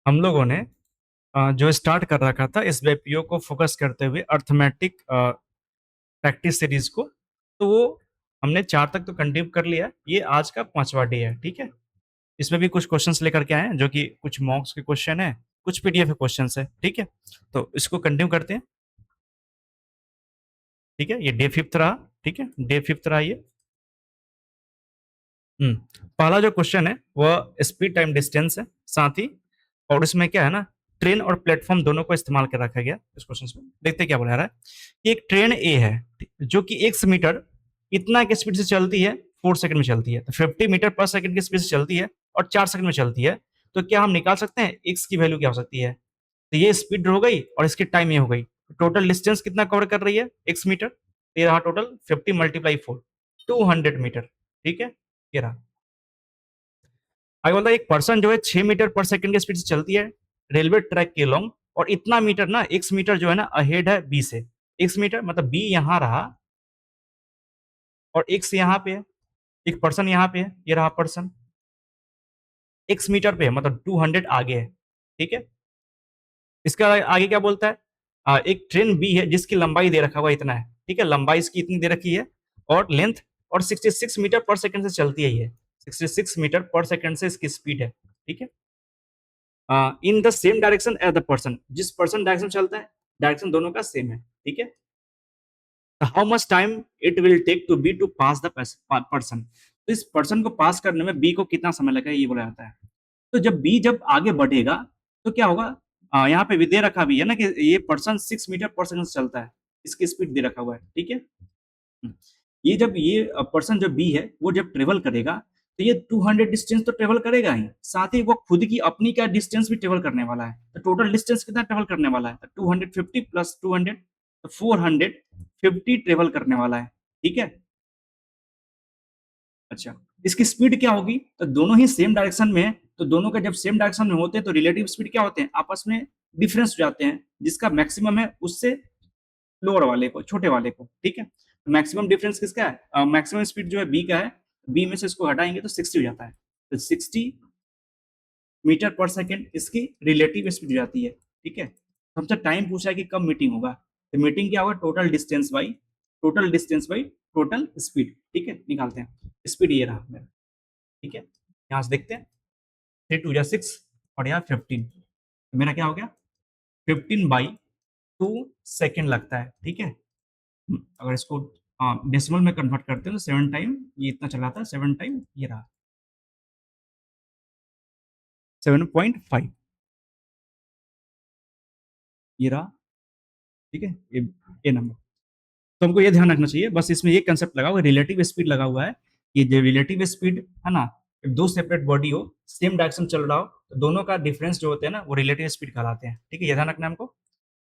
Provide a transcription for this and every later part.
हम लोगों ने जो स्टार्ट कर रखा था इस बीपीओ को फोकस करते हुए अर्थमेटिक प्रैक्टिस सीरीज को, तो वो हमने 4 तक तो कंटिन्यू कर लिया। ये आज का 5वां डे है, ठीक है। इसमें भी कुछ क्वेश्चंस लेकर के आए हैं, जो कि कुछ मॉक्स के क्वेश्चन है, कुछ पीडीएफ के क्वेश्चंस है, ठीक है। तो इसको कंटिन्यू करते हैं, ठीक है। ये डे 5 रहा, ठीक है, डे 5 रहा ये। पहला जो क्वेश्चन है वह स्पीड टाइम डिस्टेंस है, साथ ही और इसमें क्या है ना, ट्रेन और प्लेटफॉर्म दोनों को इस्तेमाल कर रखा गया इस क्वेश्चन में। देखते क्या बोला रहा है कि एक ट्रेन ए है जो कि 1 मीटर इतना की स्पीड से चलती है, 4 सेकंड में चलती है, तो 50 मीटर पर सेकंड की स्पीड से चलती है और 4 सेकंड में चलती है। तो क्या हम निकाल सकते हैं एक्स की वैल्यू क्या हो सकती है? तो ये स्पीड हो गई और इसकी टाइम ये हो गई। टोटल डिस्टेंस कितना कवर कर रही है? 1 मीटर। तो ये रहा टोटल 50 मल्टीप्लाई 4, 200 मीटर, ठीक है। ये रहा। आगे बोलता है एक पर्सन जो है 6 मीटर पर सेकंड की स्पीड से चलती है रेलवे ट्रैक के लॉन्ग, और इतना मीटर ना, एक्स मीटर जो है ना अहेड है बी से। एक्स मीटर मतलब बी यहां रहा और एक्स यहां पे है, एक पर्सन यहां पे है, ये रहा पर्सन। एक्स मीटर पे है मतलब 200 आगे है, ठीक है। इसका आगे क्या बोलता है? एक ट्रेन बी है जिसकी लंबाई दे रखा हुआ इतना है, ठीक है, लंबाई इसकी इतनी दे रखी है और लेंथ, और 66 मीटर पर सेकंड से चलती है ये। 66 मीटर पर सेकंड से इसकी स्पीड है, ठीक है। In the same direction as the person, जिस पर्सन डायरेक्शन चलता है डायरेक्शन दोनों का सेम है, ठीक है। How much time it will take to B to pass the person, तो इस पर्सन को पास करने में बी को कितना समय लगेगा ये बोला जाता है। तो जब आगे बढ़ेगा तो क्या होगा, यहाँ पे भी दे रखा भी है ना कि ये पर्सन 6 मीटर पर सेकंड से चलता है, इसकी स्पीड दे रखा हुआ है, ठीक है। हम्म, ये जब ये पर्सन जो बी है वो जब ट्रेवल करेगा तो ये 200 डिस्टेंस तो ट्रेवल करेगा ही, साथ ही वो खुद की अपनी क्या डिस्टेंस भी ट्रेवल करने वाला है। तो टोटल डिस्टेंस कितना ट्रेवल करने वाला है? 250 प्लस 200, तो 450 ट्रेवल करने वाला है, ठीक है। अच्छा, इसकी स्पीड क्या होगी? तो दोनों ही सेम डायरेक्शन में है, तो दोनों का जब सेम डायरेक्शन में होते हैं तो रिलेटिव स्पीड क्या होते हैं? आपस में डिफरेंस हो जाते हैं, जिसका मैक्सिमम है उससे लोअर वाले को, छोटे वाले को, ठीक है। मैक्सिमम डिफरेंस किसका है? मैक्सिमम स्पीड जो है बी का है, बी में से इसको हटाएंगे तो 60 हो जाता है, तो 60 मीटर पर सेकेंड इसकी रिलेटिव स्पीड हो जाती है, ठीक है। हमसे टाइम पूछा है कि कब मीटिंग होगा, तो मीटिंग क्या होगा? Total distance by total speed, ठीक है। निकालते हैं, स्पीड ये रहा मेरा, ठीक है। यहाँ से देखते हैं, 3 2 6 और यहाँ 15, तो मेरा क्या हो गया? 15/2 सेकेंड लगता है, ठीक है। अगर इसको डेसिमल में कन्वर्ट करते हैं तो 7 टाइम ये इतना चला था, 7 टाइम ये रहा 7.5, ये रहा, ठीक है। ये नंबर, तो हमको ये ध्यान रखना चाहिए, बस इसमें ये कंसेप्ट लगा हुआ, रिलेटिव स्पीड लगा हुआ है। ये जो रिलेटिव स्पीड है ना, दो सेपरेट बॉडी हो, सेम डायरेक्शन चल रहा हो, तो दोनों का डिफरेंस जो होते हैं ना वो रिलेटिव स्पीड कहलाते हैं, ठीक है। ये ध्यान रखना है हमको।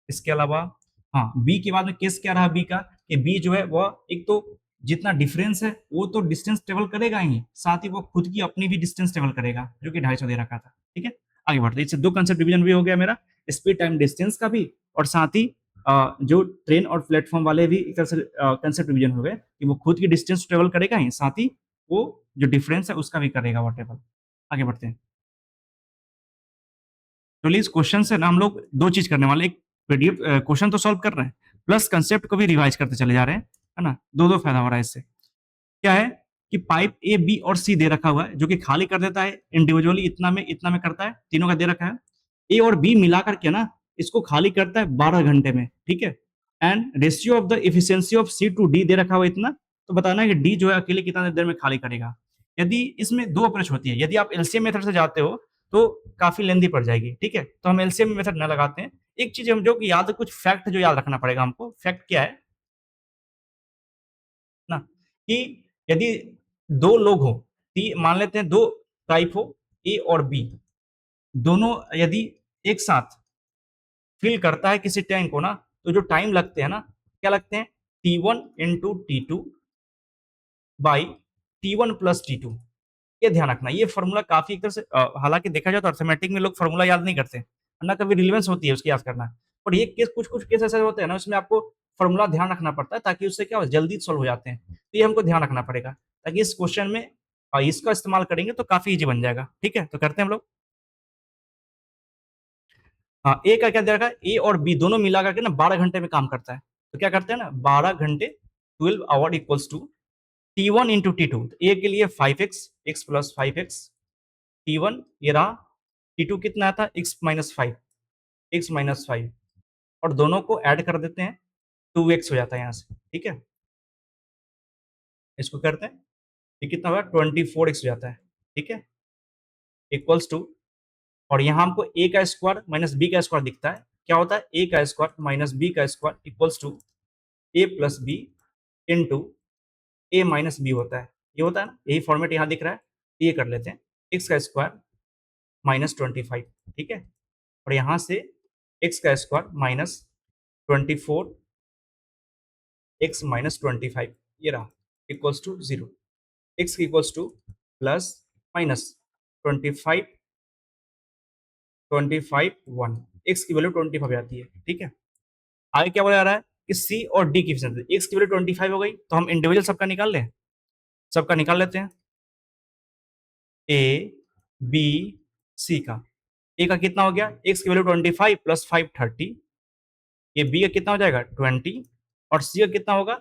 इसके अलावा हाँ, बी के बाद में केस क्या रहा बी का, कि बी जो है वह एक तो जितना डिफरेंस है वो तो डिस्टेंस ट्रेवल करेगा ही, साथ ही वो खुद की अपनी भी डिस्टेंस ट्रेवल करेगा, जो कि 250 दे रखा था, ठीक है। आगे बढ़ते, इससे दो कंसेप्ट डिवीजन भी हो गया मेरा, स्पीड टाइम डिस्टेंस का भी, और साथ ही जो ट्रेन और प्लेटफॉर्म वाले भी एक तरह से कंसेप्ट डिवीजन हो गए, कि वो खुद की डिस्टेंस ट्रेवल करेगा ही, साथ ही वो जो डिफरेंस है उसका भी करेगा वॉटेवर। आगे बढ़ते हैं। तो इस क्वेश्चन से ना हम लोग दो चीज करने वाले, एक पीडीएफ क्वेश्चन तो सॉल्व कर रहे हैं, प्लस कंसेप्ट को भी रिवाइज करते चले जा रहे हैं, है ना। दो दो फायदा हो रहा है इससे। क्या है कि पाइप ए बी और सी दे रखा हुआ है, जो कि खाली कर देता है इंडिविजुअली, इतना में करता है, तीनों का दे रखा है। ए और बी मिलाकर के ना इसको खाली करता है 12 घंटे में, ठीक है। And ratio of the efficiency of C to D दे रखा हुआ इतना, तो बताना है कि डी जो है अकेले कितना देर में खाली करेगा। यदि इसमें दो अप्रोच होती है, यदि आप एलसीएम मेथड से जाते हो तो काफी लेंदी पड़ जाएगी, ठीक है। तो हम एलसीएम मेथड न लगाते हैं। एक चीज हम जो कि याद, कुछ फैक्ट जो याद रखना पड़ेगा हमको, फैक्ट क्या है ना, कि यदि दो लोग हो, मान लेते हैं दो टाइप हो, ए और बी, दोनों यदि एक साथ फिल करता है किसी टैंक को ना, तो जो टाइम लगते हैं ना, क्या लगते हैं? T1 × T2 by T1 + T2। ये ध्यान रखना, ये फॉर्मूला काफी एक तरह से हालांकि देखा जाए तो अर्थमेटिक में लोग फॉर्मूला याद नहीं करते, ना कभी रिलेवेंस होती है उसकी याद करना। और ये केस, कुछ कुछ केस ऐसे होते हैं ना, उसमें आपको फॉर्मूला ध्यान रखना पड़ता है, ताकि उससे क्या हो, जल्दी सॉल्व हो जाते हैं। तो ये हमको ध्यान रखना पड़ेगा, ताकि इस क्वेश्चन में इसका इस्तेमाल करेंगे तो काफी इजी बन जाएगा, ठीक है। तो करते हैं हम लोग। हाँ, ए का क्या दे रखा है, ए और बी दोनों मिला करके ना 12 घंटे में काम करता है। तो क्या करते हैं ना, 12 घंटे 12 hour equals to T1 into T2। A के लिए 5x, x plus 5x, T1 ये रहा, T2 कितना आता है, x माइनस 5, x माइनस 5, और दोनों को ऐड कर देते हैं, 2x हो जाता है यहाँ से, ठीक है। इसको करते हैं, ये कितना होगा, 24x हो जाता है, ठीक है, इक्वल्स टू, और यहाँ हमको ए का स्क्वायर माइनस बी का स्क्वायर दिखता है, क्या होता है, ए का स्क्वायर माइनस बी का square equals to A plus B into A minus B होता है, ये होता है ना, यही फॉर्मेट यहाँ दिख रहा है, ये कर लेते हैं, एक्स का स्क्वायर माइनस 25, ठीक है, और यहाँ से एक्स का स्क्वायर माइनस 24 एक्स माइनस 25 ये रहा, equals to 0, X equals to plus minus 25 25 1, X की वैल्यू 25 आती है, ठीक है। आगे क्या बोला जा रहा है कि सी और डी की एफिशिएंसी, एक्स की वैल्यू 25 हो गई, तो हम इंडिविजुअल सबका निकाल लें, सबका निकाल लेते हैं, ए बी सी का, ए का कितना हो गया, एक्स की वैल्यू 25 प्लस 5 30, ये बी का कितना हो जाएगा 20, और सी का कितना होगा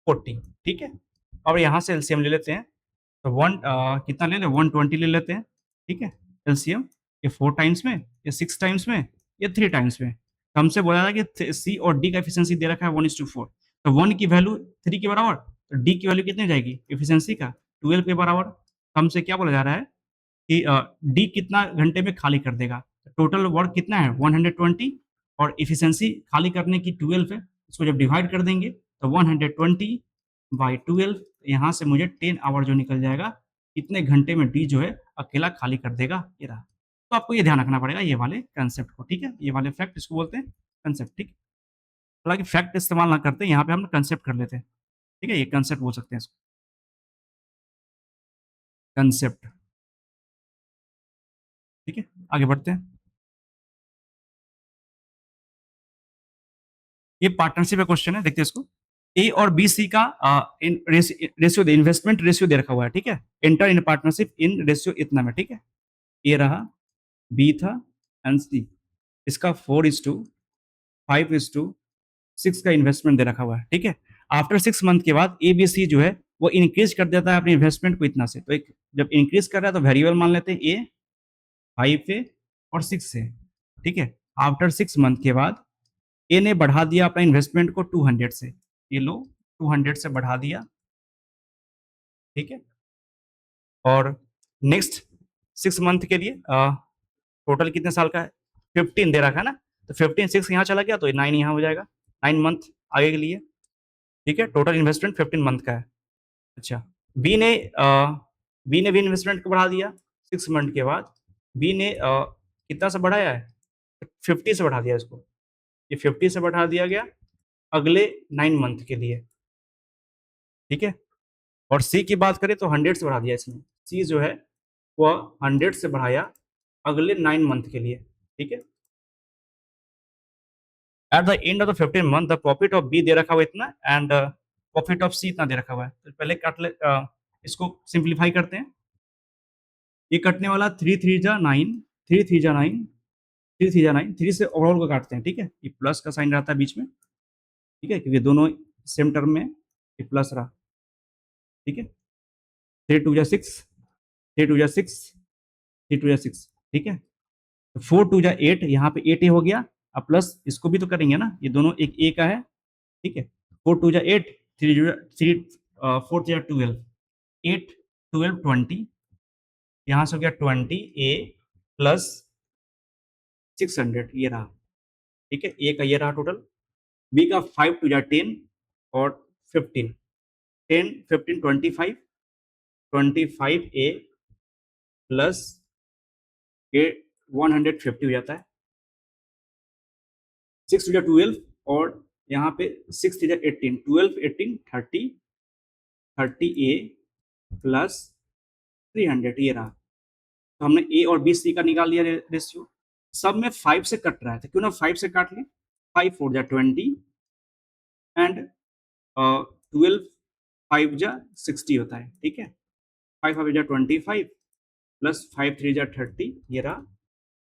40, ठीक है। और यहाँ से एलसीएम ले लेते हैं, तो कितना ले लें, 120 ले लेते हैं, ठीक है, एलसीएम, ये 4 टाइम्स में, ये 6 टाइम्स में, ये 3 टाइम्स में, तो हमसे बोला था कि सी और डी का एफिशिएंसी दे रखा है 1:4, तो 1 की वैल्यू 3 के बराबर, तो डी की वैल्यू कितनी हो जाएगी एफिशिएंसी का, 12 के बराबर। हमसे क्या बोला जा रहा है कि डी कितना घंटे में खाली कर देगा, टोटल वर्क कितना है 120, और इफिशियंसी खाली करने की 12 है, इसको जब डिवाइड कर देंगे तो 120 बाई 12, यहाँ से मुझे 10 आवर जो निकल जाएगा, इतने घंटे में डी जो है अकेला खाली कर देगा, ये रहा। तो आपको ये ध्यान रखना पड़ेगा ये वाले कंसेप्ट को, ठीक है, ये वाले फैक्ट इसको बोलते हैं कंसेप्ट, ठीक है। हालांकि फैक्ट इस्तेमाल ना करते, यहाँ पे हम कंसेप्ट कर लेते हैं, ठीक है, ये कंसेप्ट बोल सकते हैं इसको, कंसेप्ट, ठीक है। आगे बढ़ते हैं, ये पार्टनरशिप का क्वेश्चन है, देखते हैं इसको। ए और बी सी का रेशियो दे, इन्वेस्टमेंट रेशियो दे रखा हुआ है, ठीक है, enter in partnership in ratio इतना में, ठीक है, ए रहा, बी था एंड सी, इसका 4:5:6 का इन्वेस्टमेंट दे रखा हुआ है, ठीक है। आफ्टर 6 मंथ के बाद ए बी सी जो है वो इंक्रीज कर देता है अपने इन्वेस्टमेंट को इतना से, तो एक जब इंक्रीज कर रहा है तो वेरिएबल मान लेते हैं ए 5 है और 6 है, ठीक है। आफ्टर 6 मंथ के बाद ए ने बढ़ा दिया अपना इन्वेस्टमेंट को 200 से, ये लो 200 से बढ़ा दिया, ठीक है, और नेक्स्ट 6 मंथ के लिए टोटल कितने साल का है, 15 दे रखा है ना, तो 15 6 यहाँ चला गया तो 9 यहाँ हो जाएगा, 9 मंथ आगे के लिए, ठीक है, टोटल इन्वेस्टमेंट 15 मंथ का है। अच्छा, बी ने बी ने भी इन्वेस्टमेंट को बढ़ा दिया 6 मंथ के बाद, बी ने कितना से बढ़ाया है, 50 से बढ़ा दिया इसको, ये 50 से बढ़ा दिया गया अगले 9 मंथ के लिए, ठीक है। और सी की बात करें तो 100 से बढ़ा दिया इसने, सी जो है वह 100 से बढ़ाया अगले 9 मंथ के लिए, ठीक है। At the end of the 15 month the profit of B दे रखा हुआ इतना एंड प्रॉफिट ऑफ सी इतना दे रखा हुआ है, तो पहले काट ले, इसको सिंप्लीफाई करते हैं, ये कटने वाला 3 3 जा 9, 3 3 जा 9, 3 3 जा 9, 3 से ओवरऑल को काटते हैं, ठीक है, ये प्लस का साइन रहता है बीच में, ठीक है, क्योंकि दोनों सेम टर्म में ये प्लस रहा, ठीक है, 3 2 जा 6, 3 2 जा 6, 3 2 जा 6, ठीक है, तो 4 2 जा 8, यहाँ पे 8 ही हो गया, अब प्लस इसको भी तो करेंगे ना, ये दोनों एक ए का है, ठीक है, 4 2 जा 8, 3 4 जा 12, 8 12 20, यहाँ से हो गया 20 ए प्लस 600 ये रहा, ठीक है, ए का ये रहा टोटल, बी का 5 2 जा 10 और 15, 10 15 25, 25 ए प्लस ये 150 हो जाता है, 6 टू जा 12, और यहाँ पे 6 थ्री जा 18, 12 18 30, 30 ए प्लस 300 ये रहा, तो हमने ए और बी सी का निकाल लिया रेशियो, सब में 5 से कट रहा है, तो क्यों ना 5 से काट लें, 5 4 जा 20 एंड 12 5 जा 60 होता है, ठीक है, 5 5 जा 25 प्लस 5 3 जा 30 ये रहा,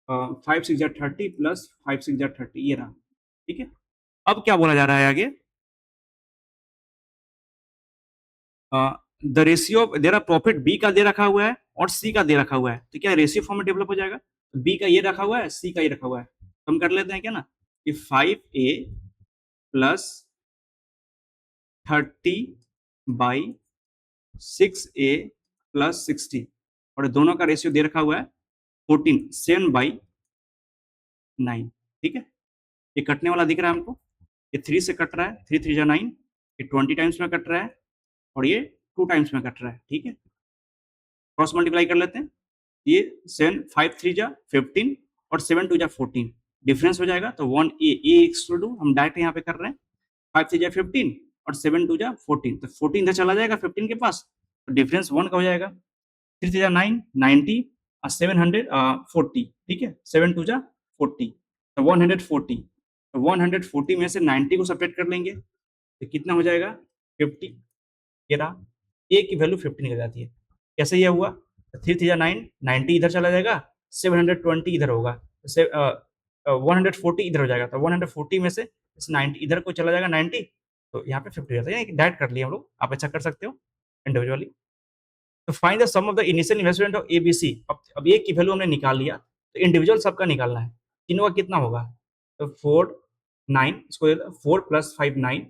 5 6 जा 30 प्लस 5 6 जा 30 ये रहा, ठीक है। अब क्या बोला जा रहा है आगे, द रेशियो ऑफ देरा प्रॉफिट बी का दे रखा हुआ है और सी का दे रखा हुआ है, तो क्या रेशियो फॉर्म में डेवलप हो जाएगा, बी का ये रखा हुआ है, सी का ये रखा हुआ है, तो हम कर लेते हैं क्या ना कि 5a plus 30 by 6a plus 60 और दोनों का रेशियो दे रखा हुआ है 14 7 बाई 9, ठीक है। ये कटने वाला दिख रहा है हमको, ये 3 से कट रहा है, 3 3 जा 9, ये 20 टाइम्स में कट रहा है और ये 2 टाइम्स में कट रहा है, ठीक है। क्रॉस मल्टीप्लाई कर लेते हैं, ये 7 5 3 जा 15 और 7 2 जा 14 डिफरेंस हो जाएगा, तो 1a a इक्वल टू हम डायरेक्ट यहाँ पे कर रहे हैं 5 3 जा 15 और 7 2 जा 14, तो 14 इधर चला जाएगा 15 के पास, तो डिफरेंस 1 का हो जाएगा, 3 3 जा 9 90 और 740, ठीक है, 7 2 जा 40, तो 140, तो 140 में से 90 को सब्ट्रैक्ट कर लेंगे तो कितना हो जाएगा 50, ये रहा, a की वैल्यू 50 निकल जाती है। कैसे ये हुआ, 3 3 जा 9 90 इधर चला जाएगा, 720 इधर होगा, 140 इधर हो जाएगा, तो 140 में से 90 इधर को चला जाएगा 90, तो यहाँ पे 50 हो जाता है, डायरेक्ट कर लिया हम लोग, आप ऐसा कर सकते हो इंडिविजुअली। तो find the sum of the initial investment of ABC, अब ए की वैल्यू हमने निकाल लिया, तो इंडिविजुअल सबका निकालना है, तीनों का कितना होगा, तो 4 9 इसको 4 प्लस 5 9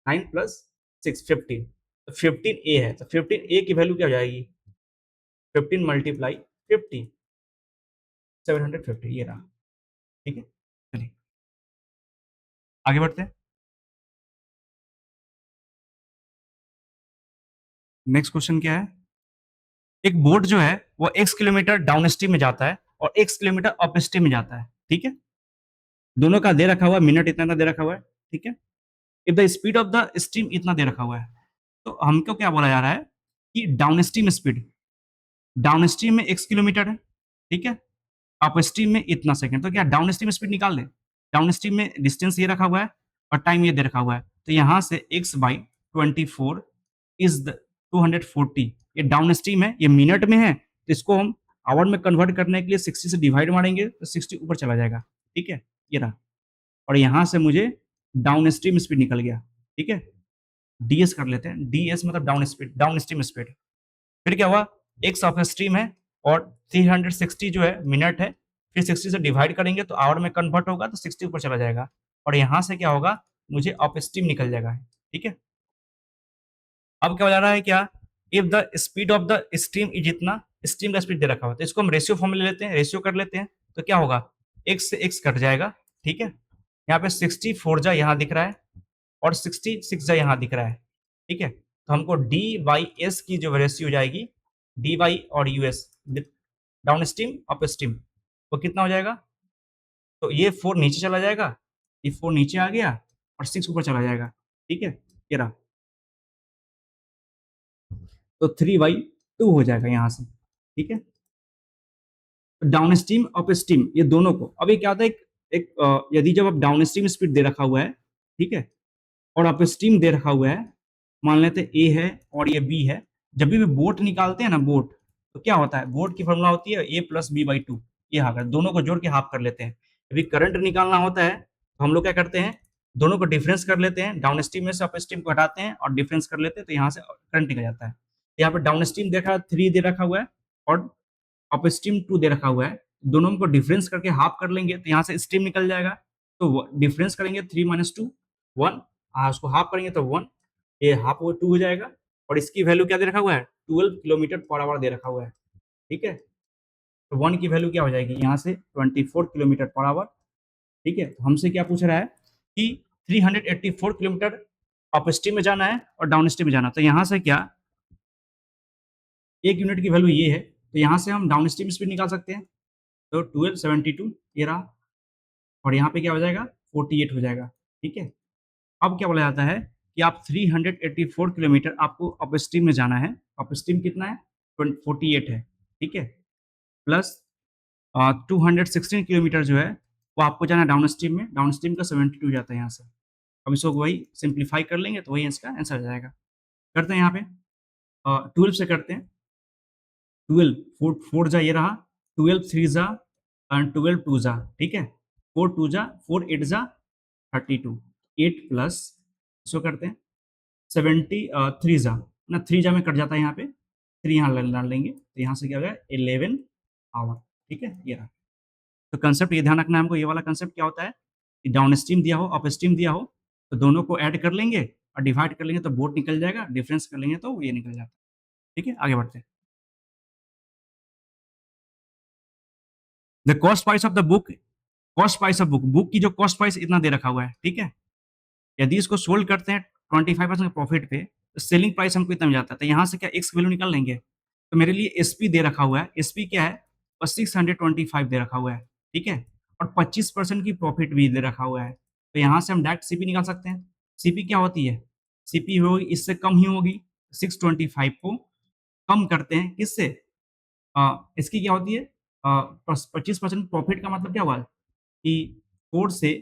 9 प्लस 6 15, तो 15 ए है, तो 15 ए की वैल्यू क्या हो जाएगी 15 मल्टीप्लाई 50 750, ये रहा, ठीक है। चलिए आगे बढ़ते हैं, नेक्स्ट क्वेश्चन क्या है, एक बोट जो है वो x किलोमीटर डाउन स्ट्रीम में जाता है और x किलोमीटर अप स्ट्रीम में जाता है, ठीक है। दोनों का दे रखा हुआ है, मिनट इतना दे रखा हुआ है, ठीक है। If the speed of the stream इतना दे रखा हुआ है, तो हमको क्या बोला जा रहा है कि down stream speed, down stream में x किलोमीटर है, ठीक है, अप स्ट्रीम में इतना सेकंड, तो क्या डाउन स्ट्रीम स्पीड निकाल दें, डाउन स्ट्रीम में डिस्टेंस ये रखा हुआ है और टाइम ये दे रखा हुआ है, तो यहाँ से x बाई 24 इज द 240, ये डाउन स्ट्रीम है, ये मिनट में है, तो इसको हम आवर में कन्वर्ट करने के लिए 60 से डिवाइड मारेंगे तो 60 ऊपर चला जाएगा, ठीक है, ये रहा, और यहाँ से मुझे डाउन स्ट्रीम स्पीड निकल गया, ठीक है। ds कर लेते हैं, ds मतलब down speed, down stream speed, फिर क्या हुआ एक्स ऑफ स्ट्रीम है और 360 जो है मिनट है, फिर 60 से डिवाइड करेंगे तो आवर में कन्वर्ट होगा तो 60 ऊपर चला जाएगा, और यहाँ से क्या होगा मुझे अप स्ट्रीम निकल जाएगा, ठीक है। अब क्या हो जा रहा है क्या, if the speed of the stream is इतना, स्ट्रीम का स्पीड दे रखा हुआ, तो इसको हम रेशियो फॉर्म में ले लेते हैं, रेशियो कर लेते हैं, तो क्या होगा x से x कट जाएगा, ठीक है। यहाँ पे 64 जा यहाँ दिख रहा है और 66 जा यहाँ दिख रहा है, ठीक है, तो हमको डी बाई एस की जो रेशियो हो जाएगी डी बाई और US down stream up stream, वो कितना हो जाएगा, तो ये 4 नीचे चला जाएगा, ये 4 नीचे आ गया और 6 ऊपर चला जाएगा, ठीक है, ये रहा, तो 3/2 हो जाएगा यहाँ से, ठीक है। डाउन स्ट्रीम अप स्ट्रीम ये दोनों को, अभी क्या होता है यदि जब आप डाउन स्ट्रीम स्पीड दे रखा हुआ है, ठीक है, और अप स्ट्रीम दे रखा हुआ है, मान लेते हैं ए है और ये बी है, जब भी बोट निकालते हैं ना बोट, तो क्या होता है बोट की फॉर्मूला होती है a+b/2, ये हाफ दोनों को जोड़ के हाफ कर लेते हैं। अभी करंट निकालना होता है तो हम लोग क्या करते हैं दोनों को डिफरेंस कर लेते हैं, डाउन स्ट्रीम में से अप स्ट्रीम को हटाते हैं और डिफरेंस कर लेते हैं, तो यहाँ से करंट निकल जाता है। यहाँ पे डाउन स्ट्रीम देखा 3 दे रखा हुआ है और अप स्ट्रीम 2 दे रखा हुआ है, दोनों को डिफरेंस करके हाफ कर लेंगे तो यहाँ से स्ट्रीम निकल जाएगा, तो डिफरेंस करेंगे 3 - 2 1, उसको हाफ करेंगे तो 1, ये हाफ वो 2 हो जाएगा, और इसकी वैल्यू क्या दे रखा हुआ है 12 किलोमीटर पर आवर दे रखा हुआ है, ठीक है। तो 1 की वैल्यू क्या हो जाएगी यहाँ से 24 किलोमीटर पर आवर, ठीक है। तो हमसे क्या पूछ रहा है कि 384 किलोमीटर अप स्ट्रीम में जाना है और डाउन स्ट्रीम में जाना, तो यहाँ से क्या 1 यूनिट की वैल्यू ये है, तो यहाँ से हम डाउन स्ट्रीम स्पीड निकाल सकते हैं, तो 1272 ये रहा, और यहाँ पे क्या हो जाएगा 48 हो जाएगा, ठीक है। अब क्या बोला जाता है कि आप 384 किलोमीटर आपको अप स्ट्रीम में जाना है, अप स्ट्रीम कितना है 48 है, ठीक है, प्लस 216 किलोमीटर जो है वो आपको जाना है डाउन स्ट्रीम में, डाउन स्ट्रीम का 72 जाता है यहाँ से, अब इसको वही सिंप्लीफाई कर लेंगे तो वही इसका आंसर आ जाएगा। करते हैं यहाँ पे 12 से करते हैं, 12 4 4 जा ये रहा, 12 3 जा 12 टू जा, ठीक है, 4 टू जा 4 8 जा 32, 8 प्लस इसको करते हैं 70 3 जा ना, 3 जा में कट जाता है यहाँ पे, 3 यहाँ डाल लेंगे तो यहाँ से क्या हो गया 11 आवर, ठीक है, ये रहा। तो कंसेप्ट ये ध्यान रखना है हमको, ये वाला कंसेप्ट क्या होता है कि डाउन स्ट्रीम दिया हो अप स्ट्रीम दिया हो तो दोनों को ऐड कर लेंगे और डिवाइड कर लेंगे तो बोट निकल जाएगा, डिफरेंस कर लेंगे तो ये निकल जाता है, ठीक है, आगे बढ़ते हैं। The cost price of the book, cost price of book, book की जो कॉस्ट प्राइस इतना दे रखा हुआ है, ठीक है, यदि इसको सोल्ड करते हैं 25% प्रॉफिट पे तो सेलिंग प्राइस हमको इतना मिल जाता है, तो यहाँ से क्या एक्स वैल्यू निकाल लेंगे, तो मेरे लिए एसपी दे रखा हुआ है, एसपी क्या है और 625 दे रखा हुआ है, ठीक है, और 25% की प्रॉफिट भी दे रखा हुआ है, तो यहाँ से हम डायरेक्ट सीपी निकाल सकते हैं। सीपी क्या होती है, सीपी होगी इससे कम ही होगी, 625 को कम करते हैं किससे, इसकी क्या होती है 25% प्रॉफिट का मतलब क्या हुआ कि 4 से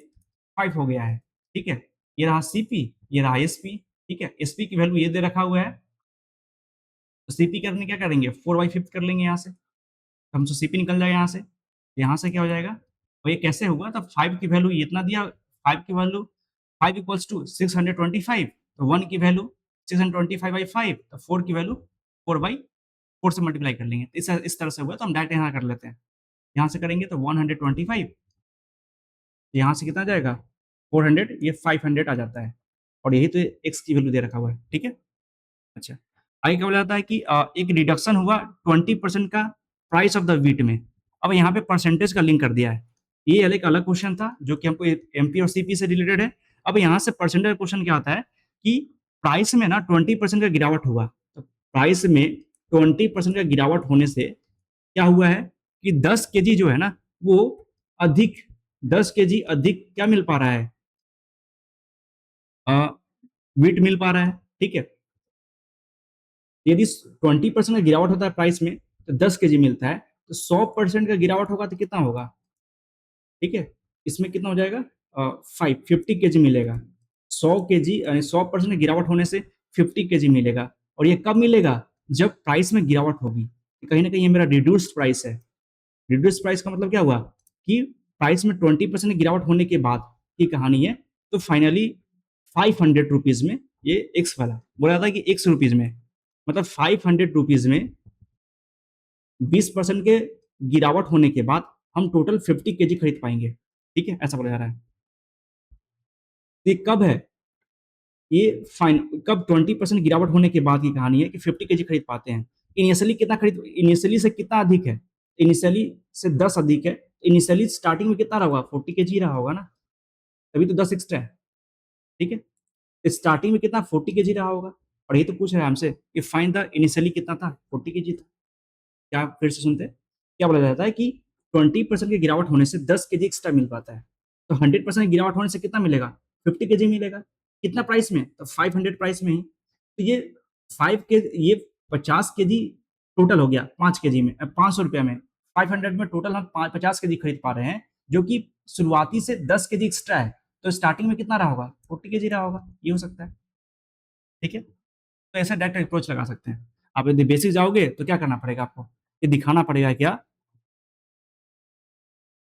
5 हो गया है, ठीक है, ये रहा सीपी, ये रहा एसपी, ठीक है, एसपी की वैल्यू ये दे रखा हुआ है, तो सीपी करने क्या करेंगे 4/5 कर लेंगे यहाँ से, तो हमसे सीपी निकल जाएगा यहाँ से, यहाँ से क्या हो जाएगा, और ये कैसे होगा, तो 5 की वैल्यू इतना दिया, 5 की वैल्यू 5 इक्वल्स टू 625, तो 1 की वैल्यू 625/5, तो 4 की वैल्यू 4/4 से मल्टीप्लाई कर लेंगे, इस तरह से हुआ, तो हम डायरेक्ट यहाँ कर लेते हैं, यहाँ से करेंगे तो 125, यहाँ से कितना जाएगा 400, ये 500 आ जाता है, और यही तो एक्स की वैल्यू दे रखा हुआ है, ठीक है। अच्छा, आगे क्या बोला जाता है कि एक रिडक्शन हुआ 20% का प्राइस ऑफ द व्हीट में, अब यहाँ पे परसेंटेज का लिंक कर दिया है, ये एक अलग क्वेश्चन था जो कि हमको एमपी और सीपी से रिलेटेड है। अब यहाँ से परसेंटेज क्वेश्चन क्या होता है कि प्राइस में ना 20% का गिरावट हुआ, तो प्राइस में 20% का गिरावट होने से क्या हुआ है कि 10 केजी जो है ना वो अधिक, 10 केजी अधिक क्या मिल पा रहा है, व्हीट मिल पा रहा है, ठीक है, यदि 20% का गिरावट होता है प्राइस में तो 10 केजी मिलता है, तो 100% का गिरावट होगा तो कितना होगा, ठीक है, इसमें कितना हो जाएगा 50 केजी मिलेगा, 100 केजी 100% गिरावट होने से 50 केजी मिलेगा, और ये कब मिलेगा जब प्राइस में गिरावट होगी, कहीं ना कहीं ये मेरा रिड्यूस्ड प्राइस है, रिड्यूस्ड प्राइस का मतलब क्या हुआ कि प्राइस में 20% गिरावट होने के बाद की कहानी है, तो फाइनली 500 रुपीज में ये एक्स वाला बोला जाता है कि एक्स रुपीज में, मतलब 500 रुपीज में 20% के गिरावट होने के बाद हम टोटल 50 केजी खरीद पाएंगे, ठीक है, ऐसा बोला जा रहा है। ये कब है, ये फाइन कब 20% गिरावट होने के बाद की कहानी है कि 50 केजी खरीद पाते हैं, इनिशियली कितना खरीद, इनिशियली से कितना अधिक है, इनिशियली से 10 अधिक है, इनिशियली स्टार्टिंग में कितना रहा होगा 40 केजी रहा होगा ना, तभी तो 10 एक्स्ट्रा है, ठीक है, स्टार्टिंग में कितना 40 केजी रहा होगा, और ये तो पूछ रहा है हमसे कि फाइंड द इनिशियली कितना था 40 केजी था, क्या फिर से सुनते हैं, क्या बोला जाता है कि 20% की गिरावट होने से 10 केजी एक्स्ट्रा मिल पाता है, तो 100% गिरावट होने से कितना मिलेगा 50 केजी मिलेगा, कितना प्राइस में, तो 500 प्राइस में ही, तो ये 5 के ये 50 केजी टोटल हो गया 5 केजी में 500 रुपया में, 500 में टोटल हम 50 केजी खरीद पा रहे हैं, जो कि शुरुआती से 10 केजी एक्स्ट्रा है, तो स्टार्टिंग में कितना रहा होगा 40 केजी रहा होगा, ये हो सकता है, ठीक है, तो ऐसा डायरेक्ट अप्रोच लगा सकते हैं। आप यदि बेसिक जाओगे तो क्या करना पड़ेगा आपको, ये दिखाना पड़ेगा क्या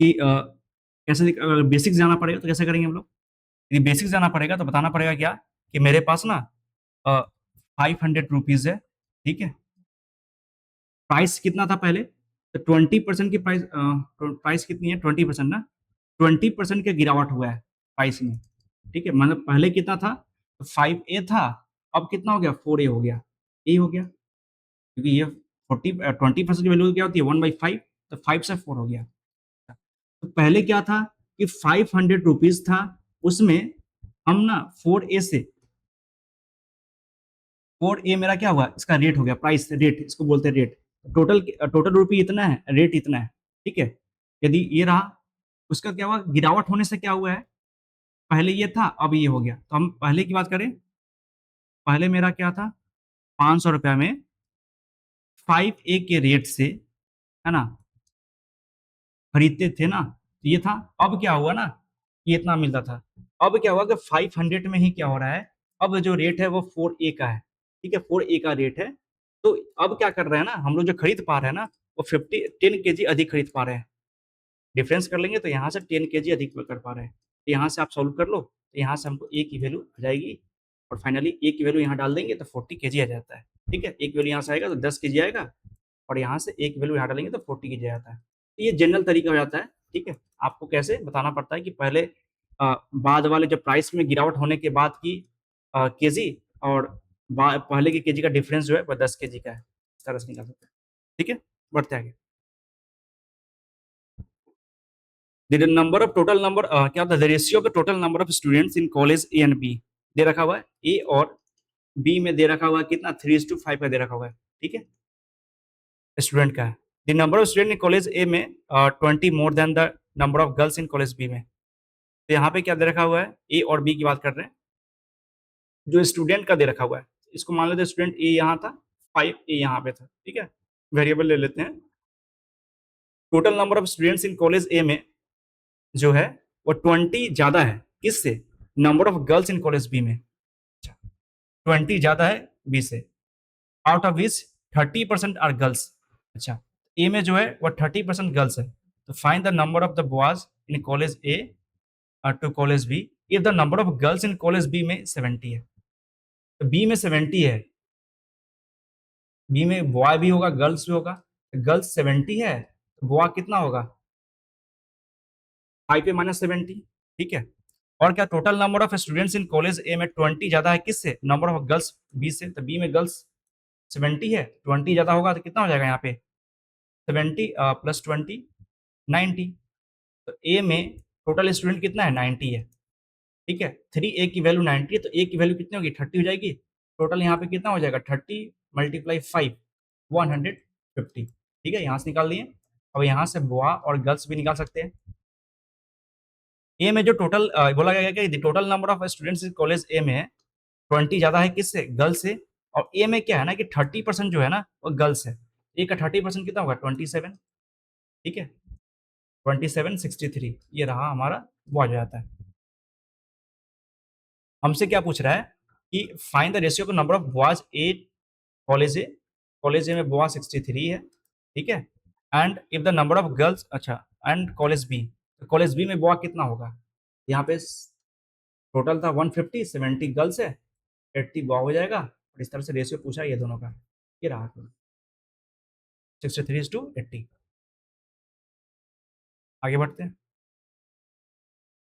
कि कैसे बेसिक जाना पड़ेगा, तो कैसे करेंगे हम लोग, यदि बेसिक जाना पड़ेगा तो बताना पड़ेगा क्या कि मेरे पास ना 500 रुपीज है, ठीक है, प्राइस कितना था पहले, तो 20% की प्राइस, प्राइस कितनी है 20% ना, 20% का गिरावट हुआ है प्राइस में, ठीक है, मतलब पहले कितना था तो 5A था, अब कितना हो गया 4A हो गया, यही हो गया, क्योंकि ये 20% की वैल्यू क्या होती है 1/5, तो 5 से 4 हो गया, तो पहले क्या था कि 500 रुपीज था, उसमें हम ना 4A से 4A मेरा क्या हुआ इसका रेट हो गया, प्राइस रेट इसको बोलते हैं रेट, टोटल टोटल रुपी इतना है, रेट इतना है, ठीक है, यदि ये रहा उसका क्या हुआ गिरावट होने से क्या हुआ है, पहले ये था अब ये हो गया, तो हम पहले की बात करें, पहले मेरा क्या था 500 रुपया में 5A के रेट से, है ना, खरीदते थे ना, तो ये था, अब क्या हुआ ना ये इतना मिलता था, अब क्या हुआ कि 500 में ही क्या हो रहा है, अब जो रेट है वो 4A का है, ठीक है, 4A का रेट है, तो अब क्या कर रहे हैं ना हम लोग जो खरीद पा रहे हैं ना वो 10 केजी अधिक खरीद पा रहे हैं, डिफरेंस कर लेंगे तो यहाँ से 10 केजी अधिक कर पा रहे हैं। तो यहाँ से आप सॉल्व कर लो, तो यहाँ से हमको ए की वैल्यू आ जाएगी और फाइनली ए की वैल्यू यहाँ डाल देंगे तो 40 केजी आ जाता है। ठीक है, एक वैल्यू यहाँ से आएगा तो 10 केजी आएगा और यहाँ से एक वैल्यू यहाँ डालेंगे तो 40 केजी आता है। तो ये जनरल तरीका हो जाता है। ठीक है, आपको कैसे बताना पड़ता है कि पहले बाद वाले जो प्राइस में गिरावट होने के बाद की केजी और पहले के केजी का डिफरेंस जो है वह 10 केजी का है। इस तरह से निकाल सकते हैं। ठीक है, बढ़ते आगे। The number of total number क्या होता है, the ratio of the total number of students in college A and B दे रखा हुआ है। ए और बी में दे रखा हुआ है कितना, 3:5 का दे रखा हुआ है। ठीक है, स्टूडेंट का है। The number of student in college A में 20 more than the number of girls in college B में। तो यहाँ पे क्या दे रखा हुआ है, ए और बी की बात कर रहे हैं, जो स्टूडेंट का दे रखा हुआ है। इसको मान लेते हैं स्टूडेंट ए यहाँ था, 5 ए यहाँ पे था। ठीक है, वेरिएबल ले लेते हैं। Total number of students in college A में जो है वो 20 ज्यादा है किससे, number of girls in college B में। 20 ज्यादा है बी से, out of which 30% are girls. अच्छा, ए में जो है वो 30% गर्ल्स है। तो find the number of the boys in college A to college B if the number of girls in college B में 70 है। तो बी में 70 है, बी में बॉय भी होगा गर्ल्स भी होगा। गर्ल्स 70 है तो बॉय कितना होगा, 5 पे -70। ठीक है, और क्या total number of students in college A में 20 ज्यादा है किससे, नंबर ऑफ गर्ल्स बी से। तो बी में गर्ल्स 70 है, 20 ज्यादा होगा तो कितना हो जाएगा यहाँ पे 70 + 20 90। तो ए में टोटल स्टूडेंट कितना है 90 है। ठीक है, 3 ए की वैल्यू 90 है तो ए की वैल्यू कितनी होगी 30 हो जाएगी। टोटल यहाँ पे कितना हो जाएगा 30 × 5 150। ठीक है, यहाँ से निकाल लिए। अब यहाँ से बॉय और गर्ल्स भी निकाल सकते हैं। ए में जो टोटल बोला गया कि total number of students in college A में 20 ज्यादा है किससे, गर्ल्स से। और ए में क्या है ना कि 30% जो है ना वो गर्ल्स है। ए का 30% कितना होगा 27। ठीक है, 27 63 ये रहा हमारा बॉय जाता है। हमसे क्या पूछ रहा है कि find the ratio of number of boys a college A. College A में बॉय 63 है। ठीक है, and if the number of girls, अच्छा, एंड कॉलेज बी, तो कॉलेज बी में बॉय कितना होगा, यहाँ पे टोटल था 150, 70 गर्ल्स है, 80 बॉय हो जाएगा। और इस तरह से रेशियो पूछा ये दोनों का, ये रहा 63:80। आगे बढ़ते हैं।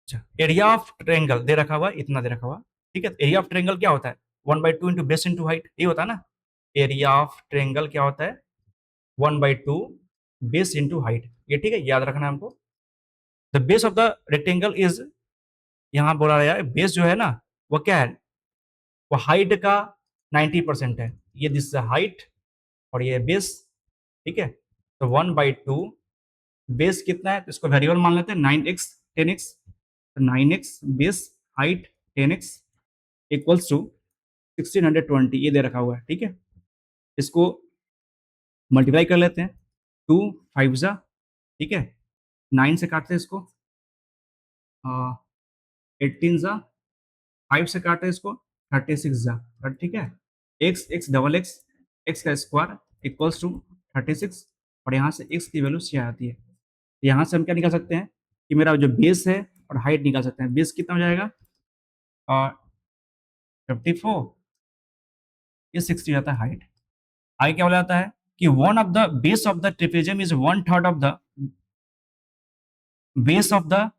अच्छा, एरिया ऑफ ट्रायंगल दे रखा हुआ, इतना दे रखा हुआ। ठीक है, एरिया ऑफ ट्रायंगल क्या होता है, 1/2 इंटू बेस इंटू हाइट, ये होता है ना। एरिया ऑफ ट्रायंगल क्या होता है, 1/2 बेस इंटू हाइट। ये ठीक है, याद रखना है हमको। The base of the rectangle is, यहाँ बोला गया है बेस जो है ना वो क्या है, वो हाइट का 90% है। ये दिस हाइट और ये बेस। ठीक है, तो 1/2 बेस कितना है, तो इसको वेरिएबल मान लेते हैं 9x 10x। 9x base height 10x equals to 1620 ये दे रखा हुआ है। ठीक है, इसको मल्टीप्लाई कर लेते हैं, 2 5 जा, ठीक है, 9 से काटते हैं इसको, 18 जा, 5 से काटते हैं इसको, 36 जा। ठीक है, x x double x x का स्क्वायर इक्वल्स टू 36 और यहाँ से एक्स की वैल्यू 6 आती है। यहाँ से हम क्या निकाल सकते हैं कि मेरा जो बेस है और हाइट निकाल सकते हैं। बेस कितना हो जाएगा और 54, ये 60 जाता है हाइट। आगे क्या बोला जाता है कि one of the base of the trapezium is 1/3 of the base of the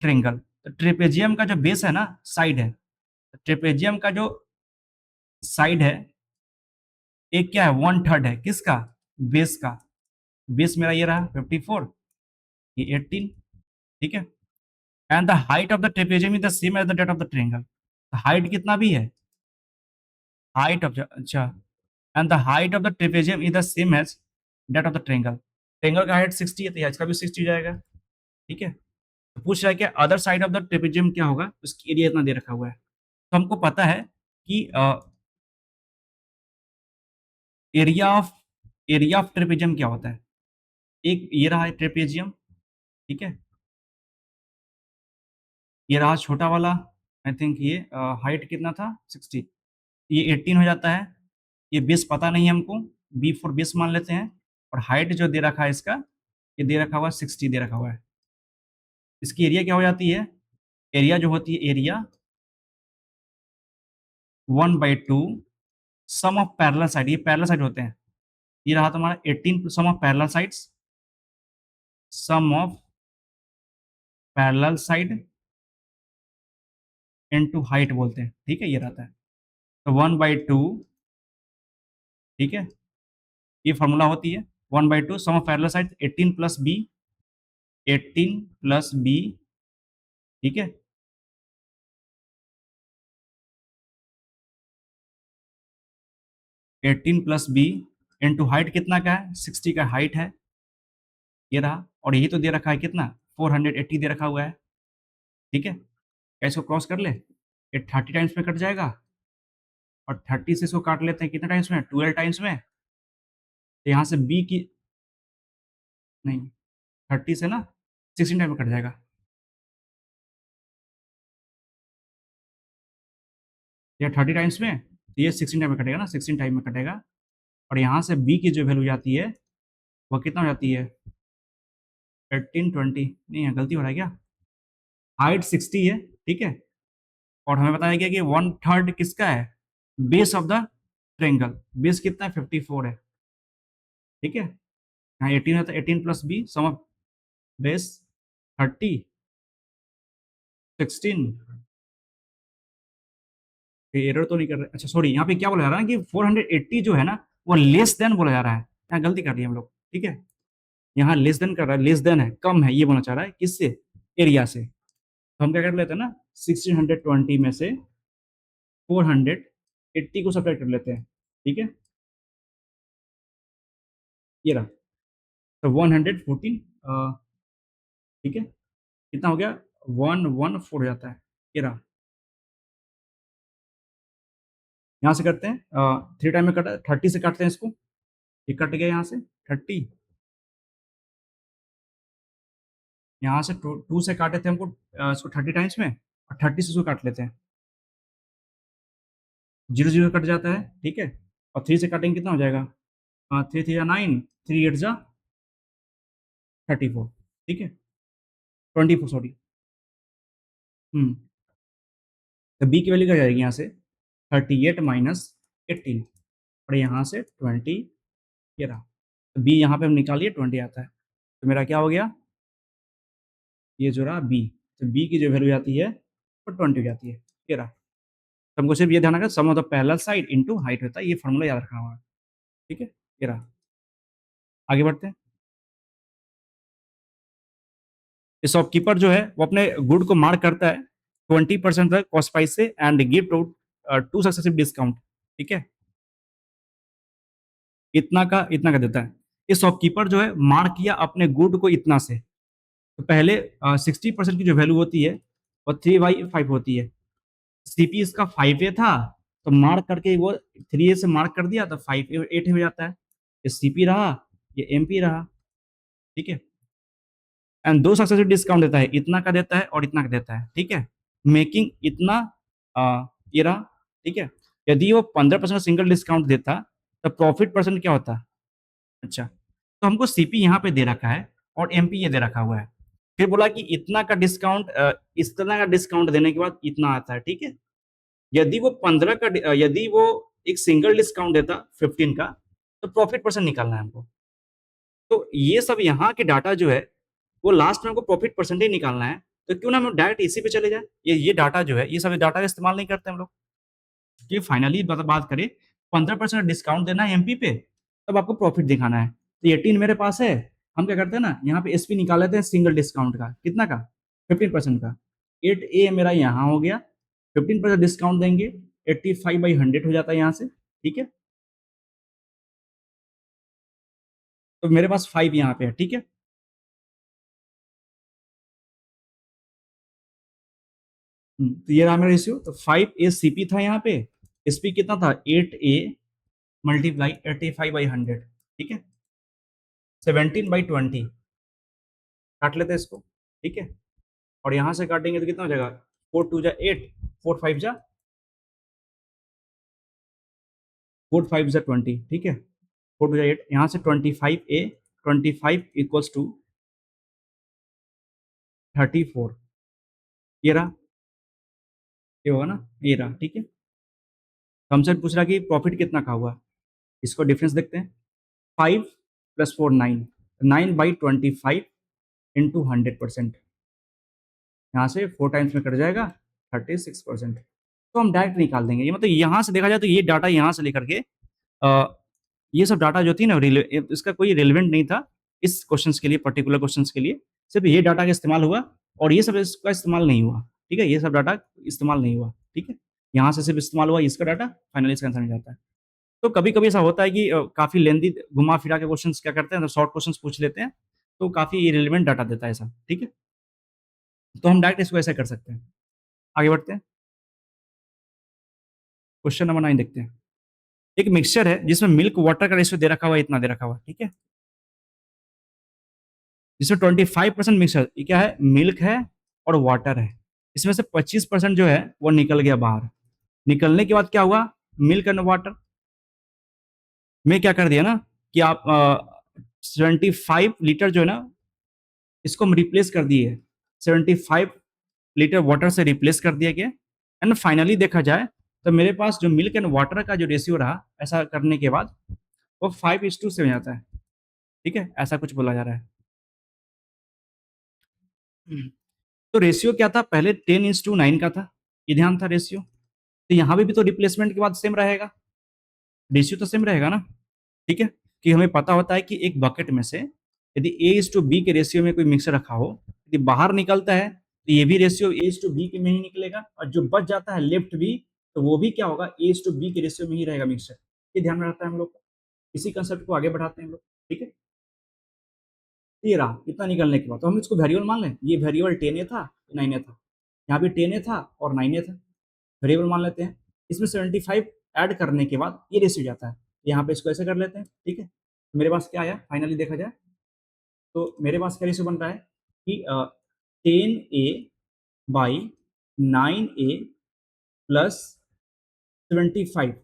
triangle. तो ट्रिपेजियम का जो बेस है ना, साइड है, ट्रिपेजियम का जो साइड है एक क्या है 1/3 है किसका, बेस का। बेस मेरा ये रहा 54, ये 18। ठीक है, and the height of the trapezium is the same as that of of the ट्रायंगल। हाइट कितना भी है, हाइट ऑफ, अच्छा, and the height of the trapezium is the same as that of the triangle. Triangle का height 60 है तो इसका भी 60 हो जाएगा। ठीक है, तो पूछ रहा है कि other side of the trapezium क्या होगा, उसकी एरिया इतना दे रखा हुआ है। तो हमको पता है कि एरिया ऑफ ट्रेपेजियम क्या होता है। एक ये रहा है ट्रेपेजियम, ठीक है, ये रहा छोटा वाला, आई थिंक ये हाइट कितना था 60, ये 18 हो जाता है। ये बेस पता नहीं है हमको, बी फॉर बेस मान लेते हैं। और हाइट जो दे रखा है इसका, ये दे रखा हुआ 60 दे रखा हुआ है। इसकी एरिया क्या हो जाती है, एरिया जो होती है area 1/2 sum of parallel side, ये पैरेलल साइड होते हैं, ये रहा तुम्हारा 18 sum of parallel sides, sum of parallel side into height बोलते हैं, ठीक है, ये रहता है। तो 1/2, ठीक है, ये फॉर्मूला होती है 1/2 sum of parallel side 18 plus B, 18 plus B, ठीक है, 18 प्लस बी इंटू हाइट कितना का है, 60 का हाइट है, ये रहा, और यही तो दे रखा है कितना, 480 दे रखा हुआ है, ठीक है। क्या इसको क्रॉस कर ले, ये 30 टाइम्स में कट जाएगा, और 30 से इसको काट लेते हैं कितने टाइम्स में, 12 टाइम्स में। तो यहाँ से बी की, नहीं, 30 से ना 16 टाइम में कट जाएगा, या 30 टाइम्स में, तो ये 16 टाइम में कटेगा ना, 16 टाइम में कटेगा। और यहाँ से बी की जो वैल्यू जाती है वो कितना हो जाती है, 18 20, नहीं है, गलती हो रहा है क्या, हाइट 60 है, ठीक है, और हमें बताया गया कि 1/3 किसका है, base of the triangle, base कितना है 54 है, ठीक है। यहाँ 18 है तो 18 plus B sum of base 30 16, error तो नहीं कर रहे, अच्छा सॉरी, यहाँ पे क्या बोला जा रहा है ना कि 480 जो है ना वो लेस देन बोला जा रहा है, यहाँ गलती कर दी हम लोग, ठीक है, यहाँ लेस देन कर रहा है, लेस देन है, कम है, ये बोलना चाह रहा है, किससे, एरिया से। तो हम क्या कर लेते हैं ना, 1620 में से 480 को सब्ट्रैक्ट कर लेते हैं, ठीक है, ये रहा, तो 114, ठीक है, कितना हो गया, 114 हो जाता है, ये रहा। यहाँ से करते हैं 3 टाइम में कटा, 30 से काटते हैं इसको, ये कट गया यहाँ से 30, यहाँ से 2 से काटे थे हमको इसको 30 टाइम्स में, और 30 से इसको काट लेते हैं, 0 0 कट जाता है, ठीक है, और 3 से काटेंगे कितना हो जाएगा, 3 3 9, 3 8 जा 34, ठीक है, 24 सॉरी। हम्म, तो बी की वैल्यू क्या जाएगी यहाँ से, 38 माइनस 18, और यहाँ से 20, ये रहा, तो बी यहाँ पे हम निकालिए 20 आता है, तो मेरा क्या हो गया, ये जो रहा बी, तो बी की जो वैल्यू आती है वो 20 हो जाती है, ये रहा। तो हमको सिर्फ ये ध्यान रखना, sum of the parallel side into height होता है, ये फॉर्मूला याद रखना होगा, ठीक है, ये रहा। आगे बढ़ते हैं। ये शॉपकीपर जो है वो अपने गुड को मार्क करता है 20% तक कॉस्ट प्राइस से and give two successive discount, ठीक है, इतना का देता है। ये शॉपकीपर जो है मार्क किया अपने गुड को इतना से, तो पहले 60% की जो वैल्यू होती है वो 3/5 होती है, सीपी इसका 5A था, तो मार्क करके वो 3A से मार्क कर दिया तो 5A 8 हो जाता है, ये सीपी रहा, ये एमपी रहा, ठीक है, एंड दो सक्सेसिव डिस्काउंट देता है, इतना का देता है और इतना का देता है, ठीक है, मेकिंग इतना ये रहा, ठीक है। यदि वो 15% सिंगल डिस्काउंट देता तो प्रॉफिट परसेंट क्या होता, अच्छा, तो हमको सीपी यहाँ पे दे रखा है और एमपी ये दे रखा हुआ है, फिर बोला कि इतना का डिस्काउंट, इस तरह का डिस्काउंट देने के बाद इतना आता है, ठीक है। यदि वो 15 का यदि वो एक सिंगल डिस्काउंट देता 15 का, तो प्रॉफिट परसेंट निकालना है हमको। तो ये सब यहाँ के डाटा जो है वो लास्ट में हमको प्रॉफिट परसेंटेज निकालना है, तो क्यों ना हम डायरेक्ट इसी पे चले जाए, ये डाटा जो है ये सब डाटा का इस्तेमाल नहीं करते हम लोग, कि फाइनली बात करें 15% डिस्काउंट देना है एमपी पे, तब आपको प्रॉफिट दिखाना है, तो 18 मेरे पास है, हम क्या करते हैं ना यहाँ पे एसपी निकाल लेते हैं सिंगल डिस्काउंट का, कितना का, 15% का, 8A मेरा यहाँ हो गया, 15% डिस्काउंट देंगे 85/100 हो जाता है यहाँ से, ठीक है, तो मेरे पास 5 यहाँ पे है, ठीक है। तो ये रहा मेरा रेशियो, तो 5A सीपी था यहाँ पे, एसपी कितना था 8A मल्टीप्लाई 85/100, ठीक है, 17/20, काट लेते हैं इसको, ठीक है, और यहाँ से काटेंगे तो कितना हो जाएगा, 4 2 जा 8, 4 5 जा 4 5 जा 20, ठीक है, 4 2 जा 8, यहाँ से 25A 25 इक्वल्स टू 34, ये रहा, ये होगा ना, ये रहा, ठीक है। तो हमसे पूछ रहा कि प्रॉफिट कितना का हुआ, इसको डिफरेंस देखते हैं। 5 + 4 9, 9/25 इंटू 100%, यहाँ से 4 टाइम्स में कट जाएगा 36%। तो हम डायरेक्ट निकाल देंगे, ये मतलब यहाँ से देखा जाए तो ये डाटा यहाँ से लेकर के ये सब डाटा जो थी ना इसका कोई रिलेवेंट नहीं था इस क्वेश्चंस के लिए, पर्टिकुलर क्वेश्चंस के लिए। सिर्फ ये डाटा का इस्तेमाल हुआ और ये सब इसका इस्तेमाल नहीं हुआ, ठीक है। ये सब डाटा इस्तेमाल नहीं हुआ, ठीक है। यहाँ से सिर्फ इस्तेमाल हुआ इसका डाटा, फाइनली इसका आंसर मिल जाता है। तो कभी-कभी ऐसा होता है कि काफ़ी लेंथी घुमा-फिरा के क्वेश्चंस क्या करते हैं, तो शॉर्ट क्वेश्चंस पूछ लेते हैं, तो काफ़ी इर्रेलेवेंट डाटा देता है ऐसा, ठीक है। तो हम डायरेक्ट इसको ऐसे कर सकते हैं। आगे बढ़ते हैं, क्वेश्चन नंबर 9 देखते हैं। एक मिक्सचर है जिसमें मिल्क वाटर का रेशियो दे रखा हुआ है, इतना दे रखा हुआ है, ठीक है। जिसमें 25% मिक्सचर, ये क्या है, मिल्क है और वाटर है। इसमें से 25% जो है वो निकल गया बाहर। निकलने के बाद क्या हुआ, मिल्क एंड वाटर में क्या कर दिया ना कि आप 75 लीटर जो है ना, इसको हम रिप्लेस कर दिए, 75 लीटर वाटर से रिप्लेस कर दिया गया। एंड फाइनली देखा जाए तो मेरे पास जो मिल्क एंड वाटर का जो रेशियो रहा, ऐसा करने के बाद वो 5:2 से हो जाता है, ठीक है। ऐसा कुछ बोला जा रहा है। तो रेशियो क्या था, पहले 10:9 का था, ये ध्यान था रेशियो। तो यहाँ पे भी तो रिप्लेसमेंट के बाद सेम रहेगा, रेशियो तो सेम रहेगा ना, ठीक है। कि हमें पता होता है कि एक बकेट में से यदि A:B के रेशियो में कोई मिक्सर रखा हो, यदि बाहर निकलता है तो ये भी रेशियो A:B के में ही निकलेगा, और जो बच जाता है लेफ्ट बी, तो वो भी क्या होगा, A:B के रेशियो में ही रहेगा मिक्सर। ये ध्यान में रखता है हम लोग, इसी कंसेप्ट को आगे बढ़ाते हैं हम लोग, ठीक है। ये रहा इतना निकलने के बाद, तो हम इसको वेरिएबल मान लें, ये वेरिएबल 10A था, 9A था, यहाँ पे 10A था और 9A था, वेरिएबल मान लेते हैं। इसमें 75 ऐड करने के बाद ये रेशियो जाता है, यहाँ पे इसको ऐसे कर लेते हैं, ठीक है। तो मेरे पास क्या आया, फाइनली देखा जाए तो मेरे पास क्या रेशियो बन रहा है कि 10A/9A प्लस 75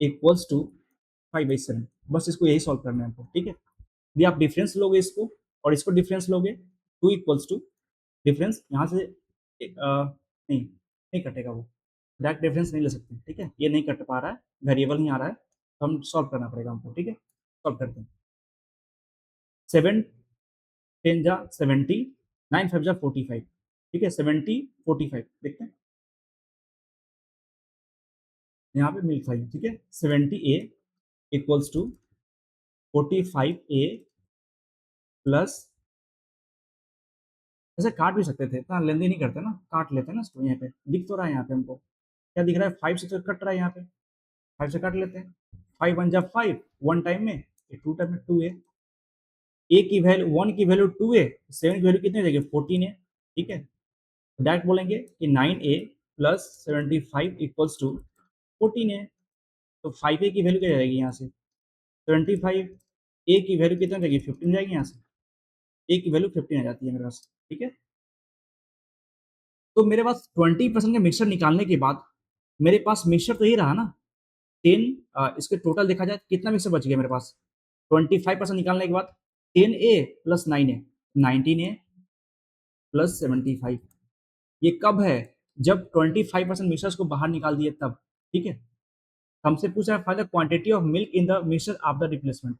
इक्वल्स टू 5/7। बस इसको यही सॉल्व करना है हमको, ठीक है। यदि आप डिफरेंस लोगे इसको और इसको डिफरेंस लोगे, 2 इक्वल्स टू डिफरेंस यहाँ से नहीं नहीं कटेगा, वो डायरेक्ट डिफरेंस नहीं ले सकते, ठीक है। ये नहीं कट पा रहा है, वेरिएबल नहीं आ रहा है, तो हम सॉल्व करना पड़ेगा हमको, ठीक है। सॉल्व करते हैं। 7 10 जा 70, 9 5 जा 45, ठीक है। 70 45 देखते हैं, यहाँ पे मिल खाई, ठीक है। 70A equals to 45A plus, ऐसे काट भी सकते थे, इतना लेंदी नहीं करते ना, काट लेते हैं ना इसको। यहाँ पे दिख तो रहा है, यहाँ पे हमको क्या दिख रहा है, 5 से तो कट रहा है, यहाँ पे 5 से काट लेते हैं। 5 1 जा 5, 1 टाइम में, 2 टाइम में 2A, ए की वैल्यू 1 की वैल्यू 2A, 7 की वैल्यू कितनी हो जाएगी, 14 है, ठीक है। डायरेक्ट बोलेंगे कि 9A प्लस 75 इक्वल्स टू 14 है। तो 5A की वैल्यू क्या जाएगी यहाँ से, 75, ए की वैल्यू कितना जाएगी, 15 जाएगी यहाँ से, ए की वैल्यू 15 आ जाती है मेरे पास, ठीक है। तो मेरे पास 20% का मिक्सचर निकालने के बाद मेरे पास मिक्सचर तो ही रहा ना, 10, इसके टोटल देखा जाए कितना मिक्सचर बच गया मेरे पास, 25% निकालने के बाद 10A plus 9A, 19A plus 75। ये कब है, जब 25% मिक्सचर्स को बाहर निकाल दिए तब, ठीक है। हमसे पूछा है find the quantity of milk in the mixture after replacement.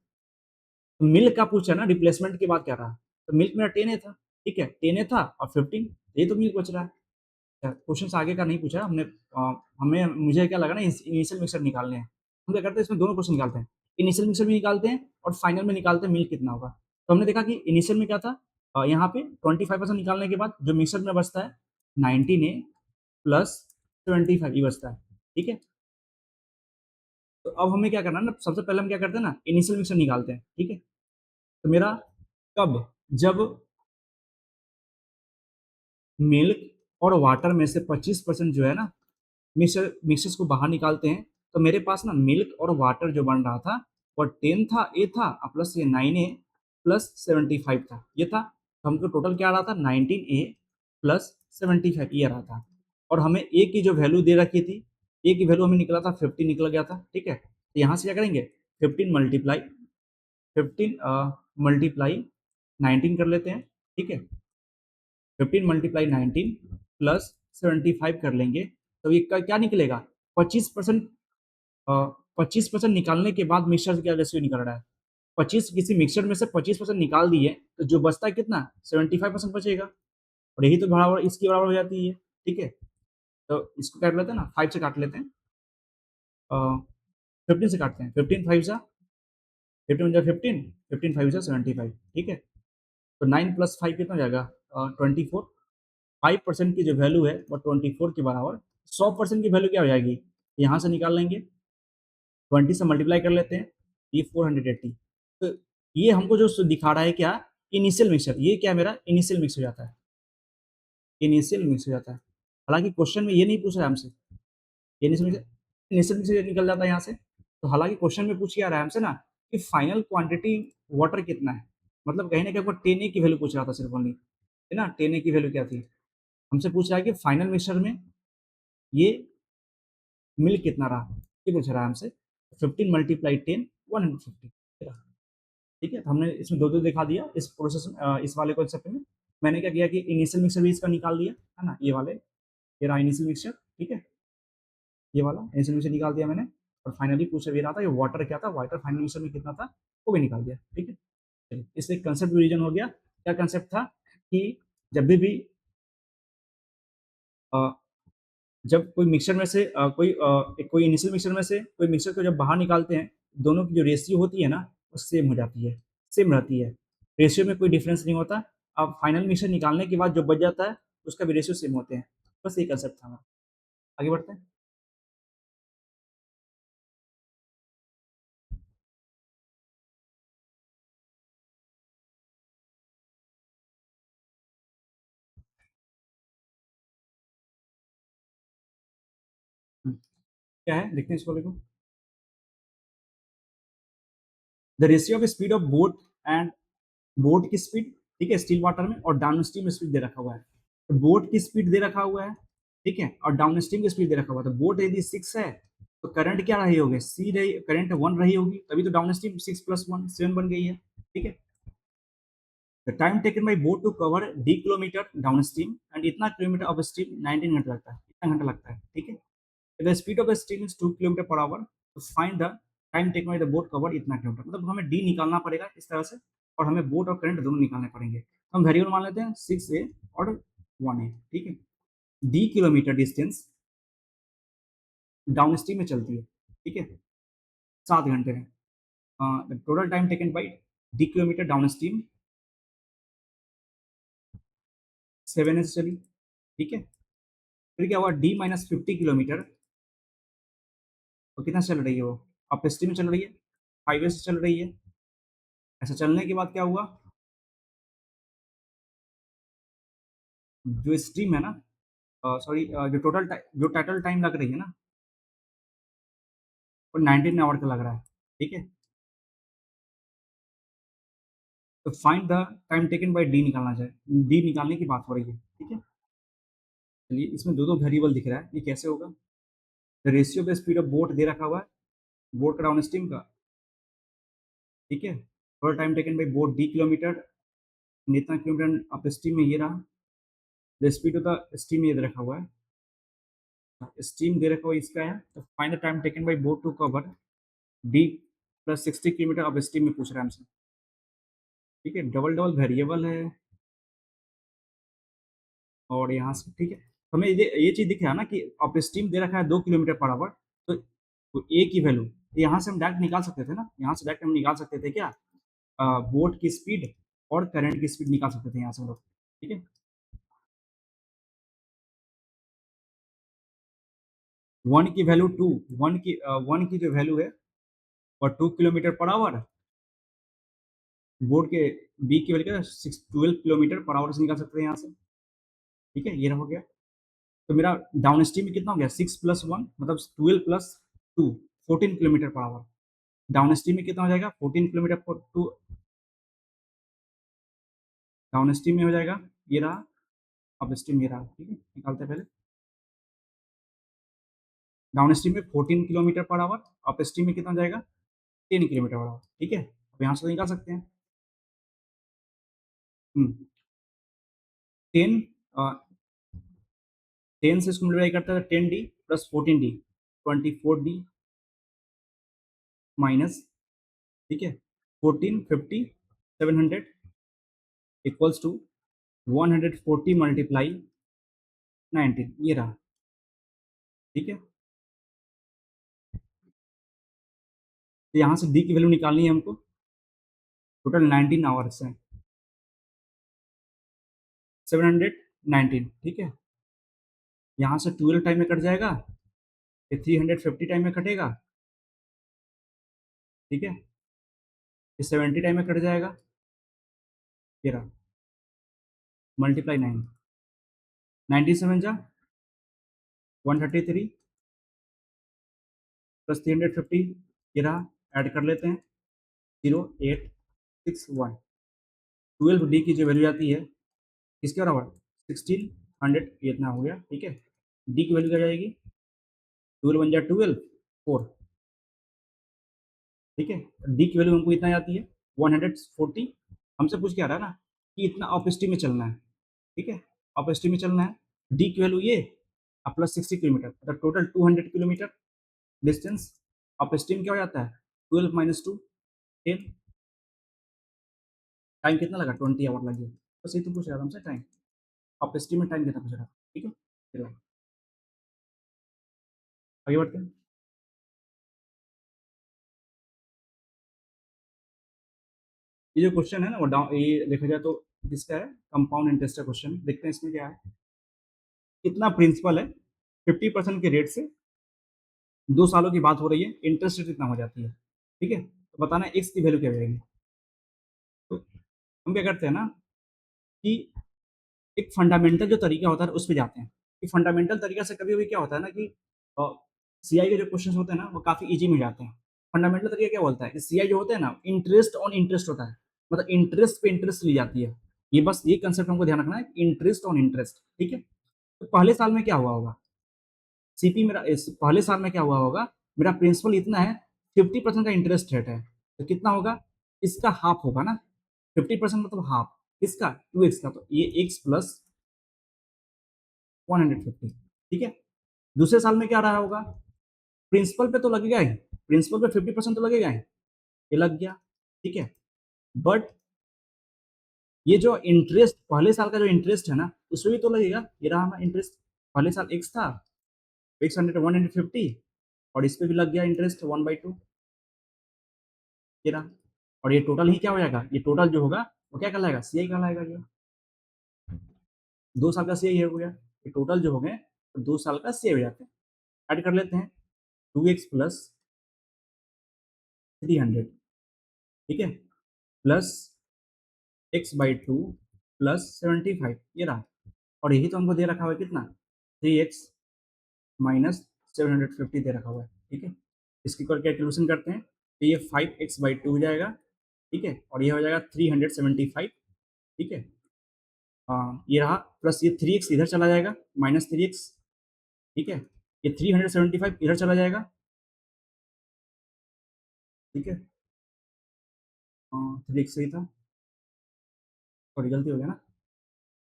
Milk का पूछा ना, रिप्लेसमेंट के बाद क्या रहा, तो मिल्क मेरा 10A था, ठीक है, 10A था और 15, ये तो मिल्क बच रहा है। क्वेश्चन आगे का नहीं पूछा हमने, हमें मुझे क्या लगा ना, इनिशियल मिक्सर निकालने हैं। हम क्या करते हैं, इसमें दोनों क्वेश्चन निकालते हैं, इनिशियल मिक्सर भी निकालते हैं और फाइनल में निकालते हैं मिल्क कितना होगा। तो हमने देखा कि इनिशियल में क्या था, यहाँ पे 25% निकालने के बाद जो मिक्सर में बचता है 19A प्लस 75 ये बचता है, ठीक है। तो अब हमें क्या करना है ना, सबसे पहले हम क्या करते हैं ना, इनिशियल मिक्सर निकालते हैं, ठीक है। तो मेरा कब, जब मिल्क और वाटर में से 25% जो है ना, मिक्सर्स को बाहर निकालते हैं, तो मेरे पास ना मिल्क और वाटर जो बन रहा था वो 10 था, ए था, और प्लस ये 9A प्लस 75 था, ये था। तो हमको टोटल क्या आ रहा था, 19A प्लस 75 ये रहा था। और हमें ए की जो वैल्यू दे रखी थी, ए की वैल्यू हमें निकला था 50 निकल गया था, ठीक है। तो यहाँ से क्या करेंगे, 15 मल्टीप्लाई 15 मल्टीप्लाई 19 कर लेते हैं, ठीक है। 15 मल्टीप्लाई 19 प्लस 75 कर लेंगे तो ये क्या निकलेगा 25%। 25% निकालने के बाद मिक्सचर से क्या रेशियो निकल रहा है 25, किसी मिक्सचर में से 25% निकाल दिए तो जो बचता है कितना 75% बचेगा और यही तो बराबर इसकी बराबर हो जाती है। ठीक है, तो इसको काट लेते हैं ना, 5 से काट लेते हैं, 15 से काटते हैं, 15 5 जा 15 जा 15, 15 5 जा 75। ठीक है, तो 9 प्लस 5 कितना हो जाएगा 24। 5% की जो वैल्यू है वो 24 के बराबर, 100% की वैल्यू क्या हो जाएगी, यहाँ से निकाल लेंगे, 20 से मल्टीप्लाई कर लेते हैं, ये 480। तो ये हमको जो दिखा रहा है क्या, इनिशियल मिक्सचर, ये क्या मेरा इनिशियल मिक्स हो जाता है, इनिशियल मिक्स हो जाता है। हालांकि क्वेश्चन में ये नहीं पूछ रहा है हमसे, इनिशियल मिक्सचर, इनिशियल मिक्सचर निकल जाता है यहाँ से। तो हालांकि क्वेश्चन में पूछ क्या रहा है हमसे ना कि फाइनल क्वांटिटी वाटर कितना है, मतलब कहीं ना कहीं आपको 10A की वैल्यू पूछ रहा था सिर्फ ओनली, है ना, 10A की वैल्यू क्या थी, हमसे पूछ रहा है कि फाइनल मिक्सचर में ये मिल कितना रहा, ये पूछ रहा है हमसे। 15 मल्टीप्लाई 10 150। ठीक है, तो हमने इसमें दो दो दिखा दिया इस प्रोसेस में, इस वाले कॉन्सेप्ट में। मैंने क्या किया कि इनिशियल मिक्सर भी इसका निकाल दिया, है ना, ये वाले, ये रहा इनिशियल मिक्सचर। ठीक है, ये वाला इनिशियल मिक्सचर निकाल दिया मैंने, और फाइनली पूछा भी रहा था ये वाटर क्या था, वाटर फाइनल मिक्सचर में कितना था वो भी निकाल दिया। ठीक है, चलिए इससे कंसेप्ट रिवीजन हो गया। क्या कंसेप्ट था कि जब भी अ, जब कोई मिक्सचर में से कोई इनिशियल मिक्सचर में से कोई मिक्सचर को जब बाहर निकालते हैं, दोनों की जो रेशियो होती है ना वो सेम हो जाती है, सेम रहती है, रेशियो में कोई डिफरेंस नहीं होता। अब फाइनल मिक्सचर निकालने के बाद जो बच जाता है उसका भी रेशियो सेम होते हैं। बस ये कंसेप्ट था हमारा। आगे बढ़ते हैं। क्या है देखते हैं इसको, देखो, the ratio of speed of boat and boat की स्पीड, ठीक है, स्टिल वाटर में, और डाउन स्ट्रीम स्पीड दे रखा हुआ है। तो बोट की स्पीड दे रखा हुआ है, ठीक है, और डाउन स्ट्रीम की स्पीड दे रखा हुआ है। तो बोट यदि 6 है तो करंट क्या रही होगी, सी रही, करंट 1 रही होगी, तभी तो डाउन स्ट्रीम 6 प्लस 1 7 बन गई है। ठीक है, the time taken by boat to cover D kilometre downstream and इतना किलोमीटर ऑफ स्ट्रीम 19 घंटा लगता है, इतना घंटा लगता है। ठीक है, the speed of stream is 2 kilometre per hour, तो find the time taken by the boat cover इतना किलोमीटर, मतलब हमें डी निकालना पड़ेगा इस तरह से, और हमें बोट और करंट दोनों निकालने पड़ेंगे। तो हम वेरिएबल मान लेते हैं 6A और 1A। ठीक है, D kilometre distance down stream में चलती है। ठीक है, 7 घंटे में, total time taken by D kilometre down stream 7A से चली। ठीक है, फिर क्या हुआ, डी माइनस 50 किलोमीटर, तो कितना चल रही है वो, अप स्ट्रीम में चल रही है, 5A से चल रही है। ऐसा चलने के बाद क्या हुआ, जो स्ट्रीम है ना, सॉरी, जो टोटल टाइम लग रही है ना वो 19 आवर का लग रहा है। ठीक है, तो find the time taken by D निकालना चाहिए, डी निकालने की बात हो रही है। ठीक है, चलिए इसमें दो दो वेरिएबल दिख रहा है, ये कैसे होगा, the ratio of speed of boat दे रखा हुआ है, बोट का डाउन स्ट्रीम का। ठीक है, total time taken by boat D kilometre, इतना किलोमीटर अप स्ट्रीम में ये रहा, the speed of the stream ये दे रखा हुआ है, स्ट्रीम दे रखा हुआ इसका है, तो find the time taken by boat to cover D plus 60 kilometre upstream में पूछ रहा है हमसे। ठीक है, डबल डबल वेरिएबल है, और यहाँ से ठीक है, हमें ये चीज दिख रहा है ना कि अप स्ट्रीम दे रखा है 2 किलोमीटर पर आवर, तो ए की वैल्यू यहाँ से हम डायरेक्ट निकाल सकते थे ना, यहाँ से डायरेक्ट हम निकाल सकते थे क्या, बोट की स्पीड और करंट की स्पीड निकाल सकते थे यहाँ से हम लोग। ठीक है, 1 की वैल्यू 2, 1 की जो वैल्यू है और 2 किलोमीटर पर आवर, बोर्ड के बी की वैल्यू क्या, 12 किलोमीटर पर आवर से निकाल सकते हैं यहाँ से। ठीक है, ये हो गया, तो मेरा डाउन स्ट्रीम में कितना हो गया, 6 प्लस 1 मतलब 12 plus 2, 14 kilometre per our. Down stream में कितना हो जाएगा, 14 किलोमीटर पर 2, डाउन स्ट्रीम में हो जाएगा, ये रहा, अप स्ट्रीम ये रहा। ठीक है, निकालते हैं पहले, डाउन स्ट्रीम में 14 kilometre per our, up stream में कितना हो जाएगा, 10 किलोमीटर पर आवर। ठीक है, अब यहाँ से तो निकाल सकते हैं। हम्म, 10 10 से इसको मल्टीप्लाई करता है 10d plus 14d 24d minus, ठीक है, 1450 700 इक्वल्स टू 140 मल्टीप्लाई 19, ये रहा, ठीक है। तो यहाँ से डी की वैल्यू निकालनी है हमको, टोटल 19 आवर्स है, 719, ठीक है। यहाँ से 12 टाइम में कट जाएगा, ये 350 टाइम में कटेगा, ठीक है, ये 70 टाइम में कट जाएगा, ये रहा, मल्टीप्लाई 9, 97 जा 133 प्लस 350, ये रहा, ऐड कर लेते हैं 0861, 12 डी की जो वैल्यू आती है किसके बराबर 1600, ये इतना हो गया, ठीक है। डी की वैल्यू क्या जाएगी, 12 1 जा 12 4, ठीक है। डी की वैल्यू हमको इतना आती है 140, हमसे पूछ के आ रहा है ना कि इतना ऑपेसिटी में चलना है, ठीक है, ऑपेसिटी में चलना है, डी की वैल्यू ये प्लस 60 किलोमीटर, मतलब टोटल 200 किलोमीटर डिस्टेंस। ऑपेसिटी में क्या हो जाता है 12 माइनस 2 10, टाइम कितना लगा 20 आवर लगे, बस ये तो पूछ रहा था हमसे टाइम, ऑपेसिटी में टाइम कितना पूछ रहा था, ठीक है। चलो आगे बढ़ते हैं। ये जो क्वेश्चन है ना वो डाउन, ये देखा जाए तो किसका है, कंपाउंड इंटरेस्ट का क्वेश्चन, देखते हैं इसमें क्या है। कितना प्रिंसिपल है 50% के रेट से 2 सालों की बात हो रही है, इंटरेस्ट रेट कितना हो जाती है, ठीक है। तो बताना एक्स की वैल्यू क्या रहेगी। तो हम क्या करते हैं ना कि एक फंडामेंटल जो तरीका होता है उस पर जाते हैं, कि फंडामेंटल तरीका से कभी कभी क्या होता है ना कि सीआई के जो क्वेश्चन होते हैं ना वो काफी इजी मिल जाते हैं। फंडामेंटल तरीका क्या बोलता है कि सीआई जो होता है ना इंटरेस्ट ऑन इंटरेस्ट होता है, मतलब इंटरेस्ट पे इंटरेस्ट ली जाती है, ये बस ये कंसेप्ट हमको ध्यान रखना है, इंटरेस्ट ऑन इंटरेस्ट, ठीक है। तो पहले साल में क्या हुआ होगा, सीपी मेरा पहले साल में क्या हुआ होगा, मेरा प्रिंसिपल इतना है, 50% का इंटरेस्ट रेट है, तो कितना होगा, इसका हाफ होगा ना, 50% मतलब हाफ, इसका 2x का, तो ये x प्लस 150, ठीक है। दूसरे साल में क्या रहा होगा, प्रिंसिपल पे तो लगेगा ही, प्रिंसिपल पे 50% तो लगेगा ही, ये लग गया, ठीक है। बट ये जो इंटरेस्ट पहले साल का जो इंटरेस्ट है ना उसमें भी तो लगेगा, ये रहा हमारा इंटरेस्ट, पहले साल एक्स था, एक्स 150, और इस पे भी लग गया इंटरेस्ट 1/2, ये रहा, और ये टोटल ही क्या हो जाएगा, ये टोटल जो होगा वो क्या कहलाएगा, सीआई कहलाएगा, ये 2 साल का सीआई हो गया, ये टोटल जो हो गए तो 2 साल का सीआई हो जाते हैं। ऐड कर लेते हैं 2x प्लस 300, ठीक है, प्लस x/2 प्लस 75, ये रहा, और यही तो हमको दे रखा हुआ है कितना 3x माइनस 750 दे रखा हुआ है, ठीक है। इसकी कैलकुलेशन करते हैं तो ये 5x/2 हो जाएगा, ठीक है, और ये हो जाएगा 375, ठीक है। ये रहा, प्लस ये 3x इधर चला जाएगा, माइनस 3x, ठीक है, ये 375 इधर चला जाएगा, ठीक है। 3x सही था, थोड़ी गलती हो गया ना,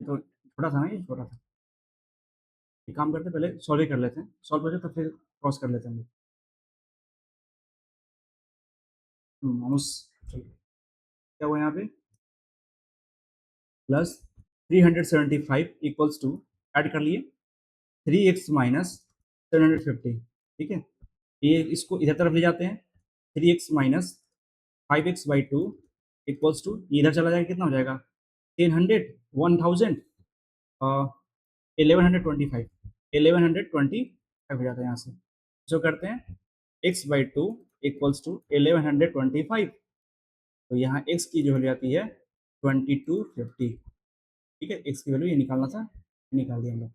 तो छोटा था ना, ये छोटा था, एक काम करते हैं पहले सॉल्व कर लेते हैं, सॉल्व करके तो फिर क्रॉस कर लेते हैं हम लोग। माइनस, क्या हुआ यहाँ पे, प्लस 375 इक्वल्स टू, ऐड कर लिए 3x माइनस 750, ठीक है। ये इसको इधर तरफ ले जाते हैं, 3x minus 5x/2 equals to, इधर चला जाएगा कितना हो जाएगा 1000 1000 1125, 1125 हो जाता है यहाँ से, जो करते हैं x/2 इक्वल्स टू 1125, तो यहाँ x की जो वैल्यू आती है 2250, ठीक है, x की वैल्यू ये निकालना था, निकाल दिया हम लोग,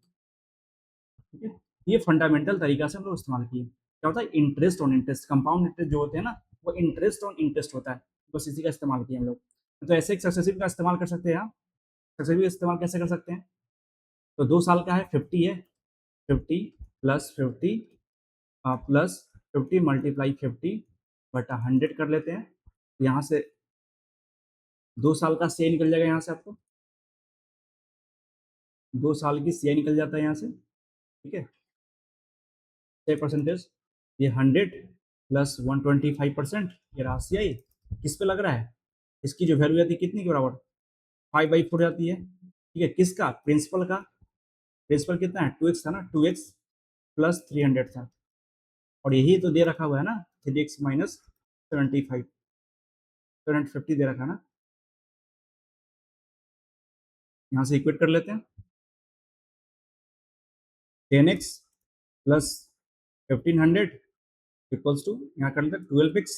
ठीक है। ये फंडामेंटल तरीका से हम लोग इस्तेमाल किए, क्या होता है interest on interest, compound interest जो होते हैं ना वो इंटरेस्ट ऑन इंटरेस्ट होता है, बस इसी का इस्तेमाल किए हम लोग। तो ऐसे एक सक्सेसिव का इस्तेमाल कर सकते हैं आप, सक्सेसिव इस्तेमाल कैसे कर सकते हैं, तो 2 साल का है 50 है, 50 प्लस 50 प्लस 50 मल्टीप्लाई 50 बटा 100 कर लेते हैं, यहाँ से 2 साल का से निकल जाएगा यहाँ से आपको, 2 साल की सीआई निकल जाता है यहाँ से, ठीक है। 6% ये 100 प्लस 125%, ये रहा सीआई। किस पे लग रहा है? इसकी जो वैल्यू आती है कितनी के बराबर? 5/4 आती है, ठीक है। किसका? प्रिंसिपल का। प्रिंसिपल कितना है? 2x था ना, 2x प्लस 300 था, और यही तो दे रखा हुआ है ना, 3x माइनस 75, 750 दे रखा है ना। यहाँ से इक्वेट कर लेते हैं, 10x प्लस 1500 इक्वल्स टू, यहाँ कर लेते हैं 12x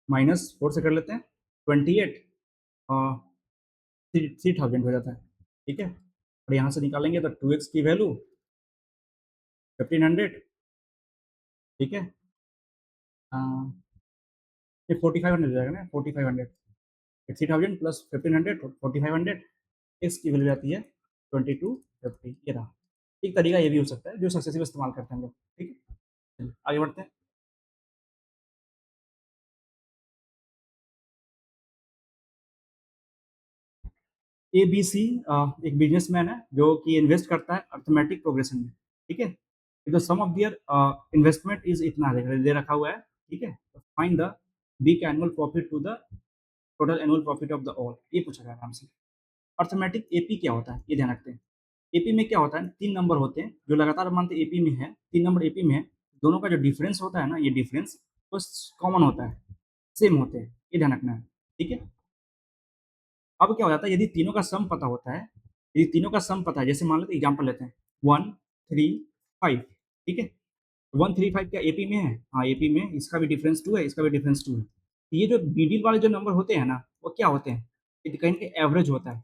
माइनस 4 से कर लेते हैं 28, 3000 हो जाता है, ठीक है। और यहाँ से निकालेंगे तो 2x की वैल्यू 1500, ठीक है। ये 4500 हो जाएगा ना, 4500, 3000 प्लस 1500 4500, एक्स की वैल्यू आती है 2250, ये रहा। एक तरीका ये भी हो सकता है जो सक्सेसिव इस्तेमाल करते हैं हम लोग, ठीक है। चलिए आगे बढ़ते हैं। ए बी सी एक बिजनेसमैन है जो कि इन्वेस्ट करता है अर्थमेटिक प्रोग्रेशन में, ठीक है। तो sum of their investment is इतना दे रखा हुआ है, ठीक है। Find the big annual profit to the total annual profit of the all, ये पूछा गया हमसे। अर्थमेटिक एपी क्या होता है ये ध्यान रखते हैं। एपी में क्या होता है, 3 नंबर होते हैं जो लगातार मानते एपी में है, 3 नंबर एपी में है, दोनों का जो डिफरेंस होता है ना, ये डिफरेंस वो कॉमन होता है, सेम होते हैं, ये ध्यान रखना है, ठीक है। अब क्या हो जाता है, यदि तीनों का सम पता होता है, यदि तीनों का सम पता है, जैसे मान लेते एग्जाम्पल लेते हैं 1 3 5, ठीक है। 1 3 5 क्या एपी में है? हाँ एपी में, इसका भी डिफरेंस 2 है, इसका भी डिफरेंस 2 है। ये जो मिडिल वाले जो नंबर होते हैं ना, वो क्या होते हैं, ये कहीं ना एवरेज होता है,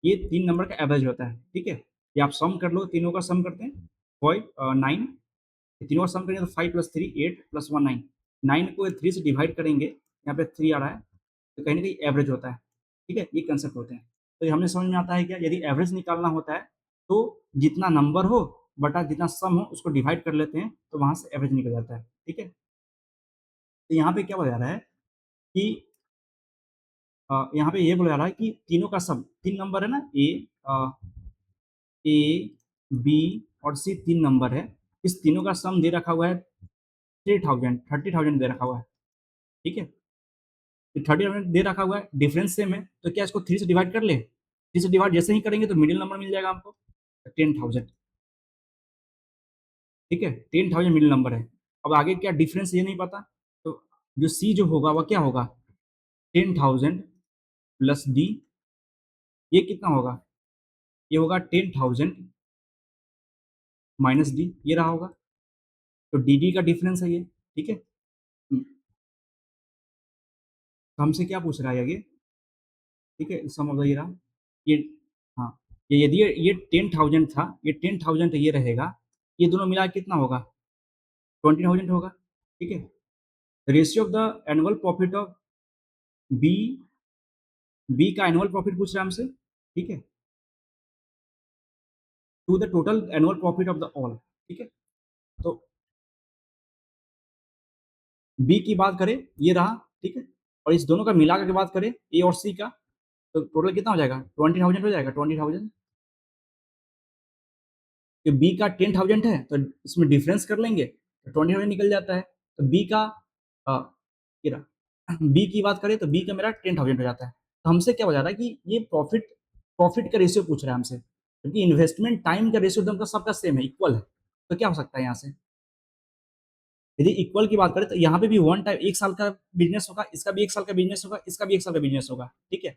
ये 3 नंबर का एवरेज होता है, ठीक है। ये आप सम कर लो, तीनों का सम करते हैं, 9, तीनों का सम करेंगे तो 5 प्लस 3 8 प्लस 1 9, 9 को 3 से डिवाइड करेंगे, यहाँ पे 3 आ रहा है, तो कहीं ना कहीं एवरेज होता है, ठीक है। ये कंसेप्ट होते हैं। तो ये हमें समझ में आता है क्या, यदि एवरेज निकालना होता है तो जितना नंबर हो बटा जितना सम हो उसको डिवाइड कर लेते हैं, तो वहां से एवरेज निकल जाता है, ठीक है। तो यहाँ पे क्या बोला जा रहा है कि यहाँ पे ये बोला जा रहा है कि तीनों का सम, 3 नंबर है ना, ए बी और सी 3 नंबर है, इस तीनों का सम दे रखा हुआ है 30,000 दे रखा हुआ है, ठीक है। 30,000 दे रखा हुआ है, डिफरेंस सेम है, तो क्या इसको 3 से डिवाइड कर ले, 3 से डिवाइड जैसे ही करेंगे तो मिडिल नंबर मिल जाएगा हमको 10,000, ठीक है। 10,000 मिडिल नंबर है। अब आगे क्या डिफरेंस ये नहीं पता, तो जो सी जो होगा वह क्या होगा, 10,000 प्लस डी, ये कितना होगा, ये होगा 10,000 माइनस डी, ये रहा होगा। तो डी डी का डिफरेंस है ये, ठीक है। तो हमसे क्या पूछ रहा है आगे, ठीक है, सम ऑफ द ये रहा, ये, हाँ, ये यदि ये 10,000 था, ये 10,000 ये रहेगा, ये दोनों मिला के कितना होगा, 20,000 होगा, ठीक है। Ratio of the annual profit of B, B का एनुअल प्रॉफिट पूछ रहा है हमसे, ठीक है, to the total annual profit of the all, ठीक है। तो बी की बात करें, ये रहा, ठीक है, और इस दोनों का मिला के बात करें ए और सी का, तो टोटल कितना हो जाएगा, 20,000 हो जाएगा, 20,000। कि बी का 10,000 है तो इसमें डिफरेंस कर लेंगे तो 20,000 निकल जाता है। तो बी का बी की बात करें तो बी का मेरा 10,000 हो जाता है। तो हमसे क्या हो जा रहा है कि ये प्रॉफिट, प्रॉफिट का रेशियो पूछ रहा है हमसे, क्योंकि इन्वेस्टमेंट टाइम का रेशियो एकदम सबका सेम है, इक्वल है। तो क्या हो सकता है यहाँ से, यदि इक्वल की बात करें तो यहाँ पे भी वन टाइम 1 साल का बिजनेस होगा, इसका भी 1 साल का बिजनेस होगा, इसका भी 1 साल का बिजनेस होगा, ठीक है।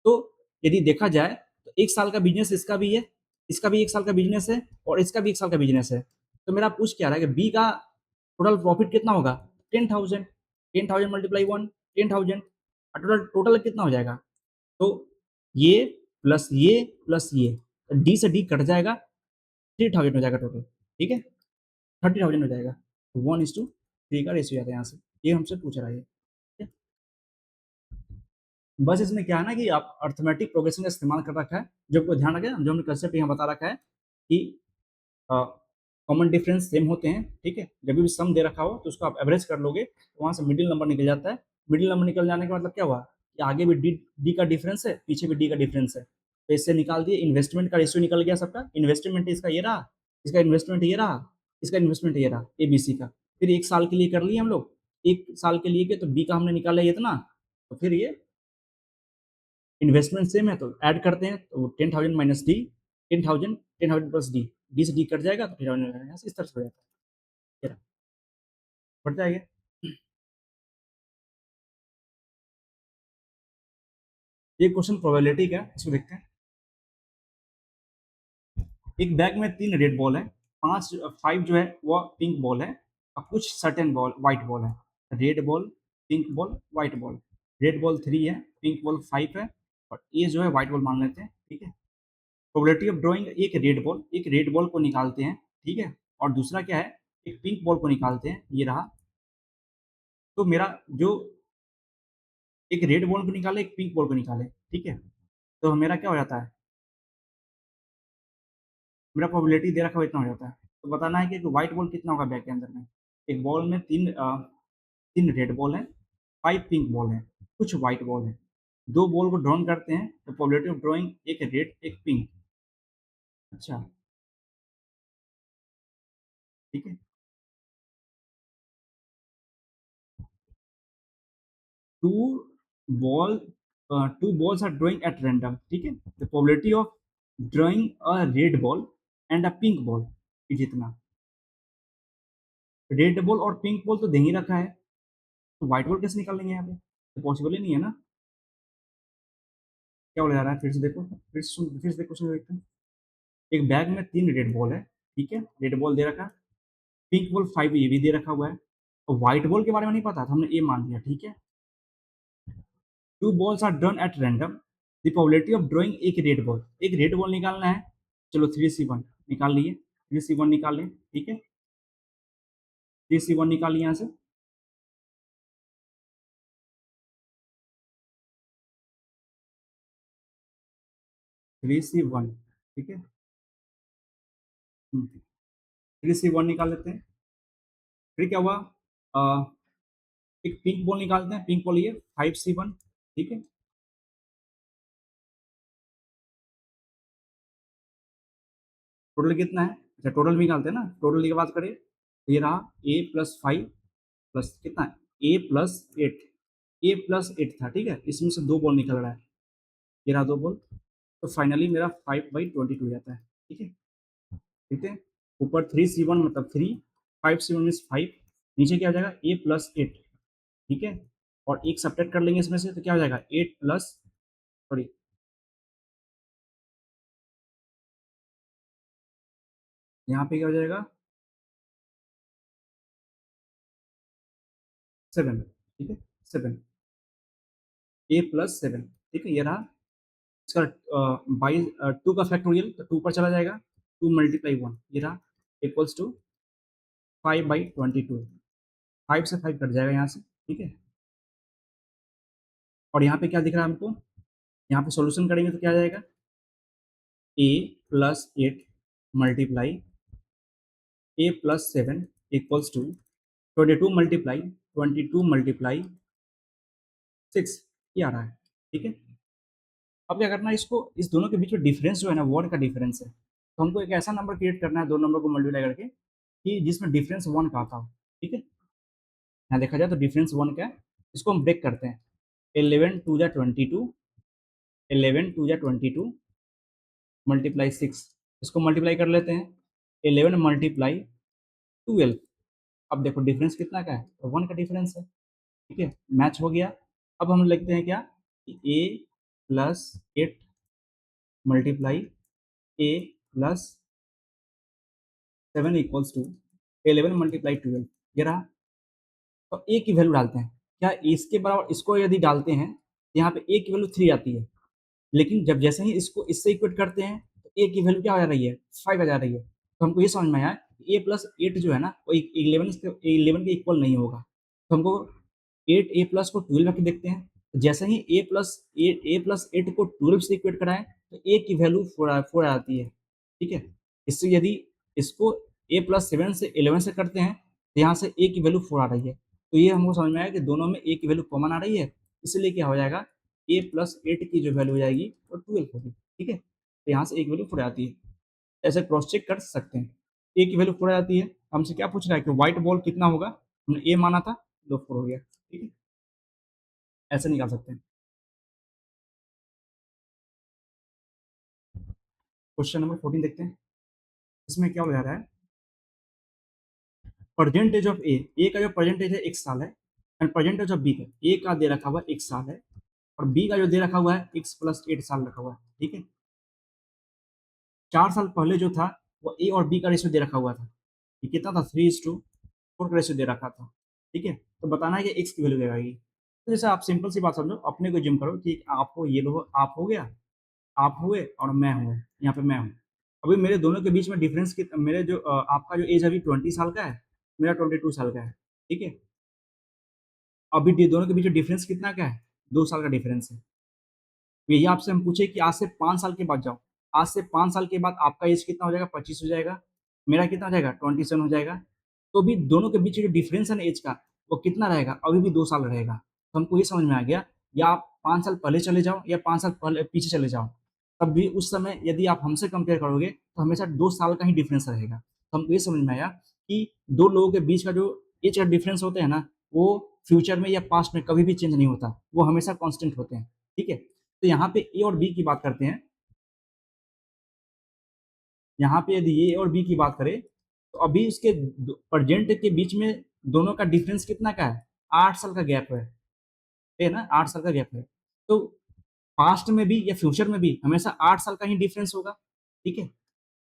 तो यदि देखा जाए तो 1 साल का बिजनेस इसका भी है, इसका भी 1 साल का बिजनेस है, और इसका भी 1 साल का बिजनेस है। तो मेरा पूछ क्या रहा है कि बी का टोटल प्रॉफिट कितना होगा, 10,000, 10,000 मल्टीप्लाई 1, 10,000, टोटल टोटल कितना हो जाएगा, तो ये प्लस ये प्लस ये, डी से डी कट जाएगा, 3,000 हो जाएगा टोटल, ठीक है, 30,000 हो जाएगा। तो 1:3 का रेशियो आता है यहाँ से, ये हमसे पूछ रहा है, ठीक है। बस इसमें क्या है ना कि आप अर्थमेटिक प्रोग्रेशन का इस्तेमाल कर रखा है, जो आपको ध्यान रखें, जो हमने कंसेप्ट यहाँ बता रखा है कि कॉमन डिफरेंस सेम होते हैं, ठीक है। जब भी सम दे रखा हो तो उसको आप एवरेज कर लोगे तो वहाँ से मिडिल नंबर निकल जाता है। मिडिल नंबर निकल जाने का मतलब क्या हुआ कि आगे भी डी डी का डिफरेंस है, पीछे भी डी का डिफरेंस है, तो इससे निकाल दिए, इन्वेस्टमेंट का रेशियो निकल गया सबका, इन्वेस्टमेंट इसका ये रहा, इसका इन्वेस्टमेंट ये रहा, इसका इन्वेस्टमेंट ये रहा, एबीसी का। फिर 1 साल के लिए कर लिए हम लोग, 1 साल के लिए के तो बी का हमने निकाला ये इतना, तो फिर ये इन्वेस्टमेंट सेम है तो ऐड करते हैं, तो 10,000 minus D, 10,000 10,000 plus D, D से डी कट जाएगा तो फिर इस तरह से हो जाता है, ये रहा, बढ़ जाएगा। ये क्वेश्चन प्रोबेबिलिटी का है, इसको देखते हैं। एक बैग में 3 रेड बॉल है, 5 जो है वो पिंक बॉल है, और कुछ सर्टेन बॉल व्हाइट बॉल है। Red ball, pink ball, white ball. Red ball 3 है, पिंक बॉल 5 है, और ये जो है व्हाइट बॉल मान लेते हैं, ठीक है। प्रोबेबिलिटी ऑफ ड्रॉइंग एक रेड बॉल को निकालते हैं, ठीक है, और दूसरा क्या है, एक पिंक बॉल को निकालते हैं, ये रहा। तो मेरा जो एक रेड बॉल को निकाले, एक पिंक बॉल को निकाले, ठीक है, तो मेरा क्या हो जाता है, मेरा प्रोबेबिलिटी दे रखा हुआ इतना हो जाता है। तो बताना है कि व्हाइट बॉल कितना होगा बैग के अंदर में। एक बॉल में 3 रेड बॉल है, 5 पिंक बॉल है, कुछ व्हाइट बॉल है। 2 बॉल को ड्रॉन करते हैं, तो प्रोबेबिलिटी ऑफ ड्रॉइंग एक रेड, एक पिंक। अच्छा, ठीक है। 2 ball 2 balls are drawing at random, ठीक है। The probability of drawing a red ball and a pink ball is इतना। रेड बॉल और पिंक बॉल तो दे ही रखा है, तो व्हाइट बॉल कैसे निकाल लेंगे यहाँ पे, तो पॉसिबल ही नहीं है ना। क्या बोला जा रहा है, फिर से देखो, फिर से क्वेश्चन देखते हैं। एक बैग में 3 रेड बॉल है, ठीक है, रेड बॉल दे रखा है, पिंक बॉल 5 ये भी दे रखा हुआ है, और व्हाइट बॉल के बारे में नहीं पता था, हमने ये मान लिया, ठीक है। 2 balls are drawn at random, the probability of drawing एक रेड बॉल निकालना है। चलो 3C1 निकाल लिए, 3C1 निकाल लें, ठीक है, 3C1 निकाल लिया यहाँ से। 3C1, ठीक है, 3C1 निकाल लेते हैं। फिर क्या हुआ, अ, एक पिंक बॉल निकालते हैं, पिंक बॉल ये 5C1, ठीक है। टोटल कितना है, अच्छा टोटल निकालते हैं ना, टोटल की बात करें तो ये रहा A+5 प्लस कितना, A+8, A+8 था, ठीक है, इसमें से 2 बॉल निकल रहा है, ये रहा 2 बॉल, तो फाइनली मेरा 5/22 जाता है, ठीक है, ठीक है। ऊपर 3C1 मतलब 3, 5C1 मीन्स 5, नीचे क्या हो जाएगा A+8, ठीक है, और एक सब्ट्रैक्ट कर लेंगे इसमें से, तो क्या हो जाएगा 8 प्लस, सॉरी, यहाँ पे क्या हो जाएगा 7, ठीक है, 7, A+7, ठीक है, ये रहा इसका, बाई 2 का फैक्टोरियल, तो 2 पर चला जाएगा, 2 मल्टीप्लाई 1, ये रहा इक्वल्स टू 5/22, 5 से 5 कट जाएगा यहाँ से, ठीक है। और यहाँ पे क्या दिख रहा है हमको, यहाँ पे सॉल्यूशन करेंगे तो क्या आ जाएगा, A+8 multiply A+7 equals to 22 ये आ रहा है, ठीक है। अब क्या करना है, इसको इस दोनों के बीच में डिफरेंस जो है ना, वर्ड का डिफरेंस है, तो हमको एक ऐसा नंबर क्रिएट करना है, 2 नंबर को मल्टीप्लाई करके, कि जिसमें डिफरेंस 1 का आता हो, ठीक है। यहाँ देखा जाए तो डिफरेंस 1 का है, इसको हम ब्रेक करते हैं। 11 2 जा 22, 11 2 जा 22 मल्टीप्लाई 6, इसको मल्टीप्लाई कर लेते हैं, 11 मल्टीप्लाई 12। अब देखो डिफरेंस कितना का है, तो 1 का डिफरेंस है, ठीक है, मैच हो गया। अब हम लिखते हैं क्या, A+8 multiply A+7 equals to 11 multiply 12, ये रहा। तो ए की वैल्यू डालते हैं, क्या इसके बराबर इसको यदि डालते हैं, तो यहाँ पे ए की वैल्यू 3 आती है, लेकिन जब जैसे ही इसको इससे इक्वेट करते हैं, तो ए की वैल्यू क्या आ रही है, 5 आ जा रही है। तो हमको ये समझ में आया कि A+8 जो है ना, वो 11 के इक्वल नहीं होगा, तो हमको 8A+ को 12 रख के देखते हैं, तो जैसे ही A+8 को 12 से इक्वेट कराएं, तो ए की वैल्यू 4 आती है, ठीक है। इससे यदि इसको A+7 से 11 से करते हैं, तो यहाँ से ए की वैल्यू 4 आ रही है, तो ये हमको समझ में आया कि दोनों में ए की वैल्यू कॉमन आ रही है, इसलिए क्या हो जाएगा, A+8 की जो वैल्यू हो जाएगी वो 12 होगी। ठीक है, तो यहाँ से ए की वैल्यू 4 आती है। ऐसे क्रॉस चेक कर सकते हैं। ए की वैल्यू 4 आती है, हमसे क्या पूछ रहा है कि व्हाइट बॉल कितना होगा, हमने ए माना था, तो 4 हो गया। ठीक है, ऐसे निकाल सकते हैं। क्वेश्चन नंबर 14 देखते हैं। इसमें क्या हो जा रहा है, परसेंटेज ऑफ ए का जो परसेंटेज है 1 साल है, एंड परसेंटेज ऑफ बी का, ए का दे रखा हुआ 1 साल है और बी का जो दे रखा हुआ है x प्लस 8 साल रखा हुआ है। ठीक है, 4 साल पहले जो था वो ए और बी का रेशियो दे रखा हुआ था, ये कितना था, 3:4 का रेशियो दे रखा था। ठीक है, तो बताना है कि x की वैल्यू क्या आएगी। तो जैसे आप सिंपल सी बात समझो, अपने को जिम करो कि आपको ये लो, आप हो गया, आप हुए और मैं हूँ, यहाँ पे मैं हूँ। अभी मेरे दोनों के बीच में डिफरेंस कितना, मेरे जो आपका जो एज अभी 20 साल का है, मेरा 22 साल का है। ठीक है, अभी दोनों के बीच में डिफरेंस कितना क्या है, 2 साल का डिफरेंस है। यही आपसे हम पूछे कि आज से 5 साल के बाद जाओ, आज से 5 साल के बाद आपका एज कितना हो जाएगा, 25 हो जाएगा, मेरा कितना हो जाएगा, 27 हो जाएगा। तो भी दोनों के बीच जो डिफरेंस है ना एज का, वो कितना रहेगा, अभी भी 2 साल रहेगा। तो हमको ये समझ में आ गया, या आप 5 साल पहले चले जाओ या 5 साल पहले पीछे चले जाओ, तब भी उस समय यदि आप हमसे कंपेयर करोगे तो हमेशा 2 साल का ही डिफरेंस रहेगा। तो हमको ये समझ में आया कि दो लोगों के बीच का जो एज का डिफरेंस होते हैं ना, वो फ्यूचर में या पास्ट में कभी भी चेंज नहीं होता, वो हमेशा कांस्टेंट होते हैं। ठीक है, तो यहाँ पे ए और बी की बात करते हैं। यहाँ पे यदि ए और बी की बात करें तो अभी उसके प्रेजेंट के बीच में दोनों का डिफरेंस कितना का है, 8 साल का गैप है ना, 8 साल का गैप है। तो पास्ट में भी या फ्यूचर में भी हमेशा 8 साल का ही डिफरेंस होगा। ठीक है,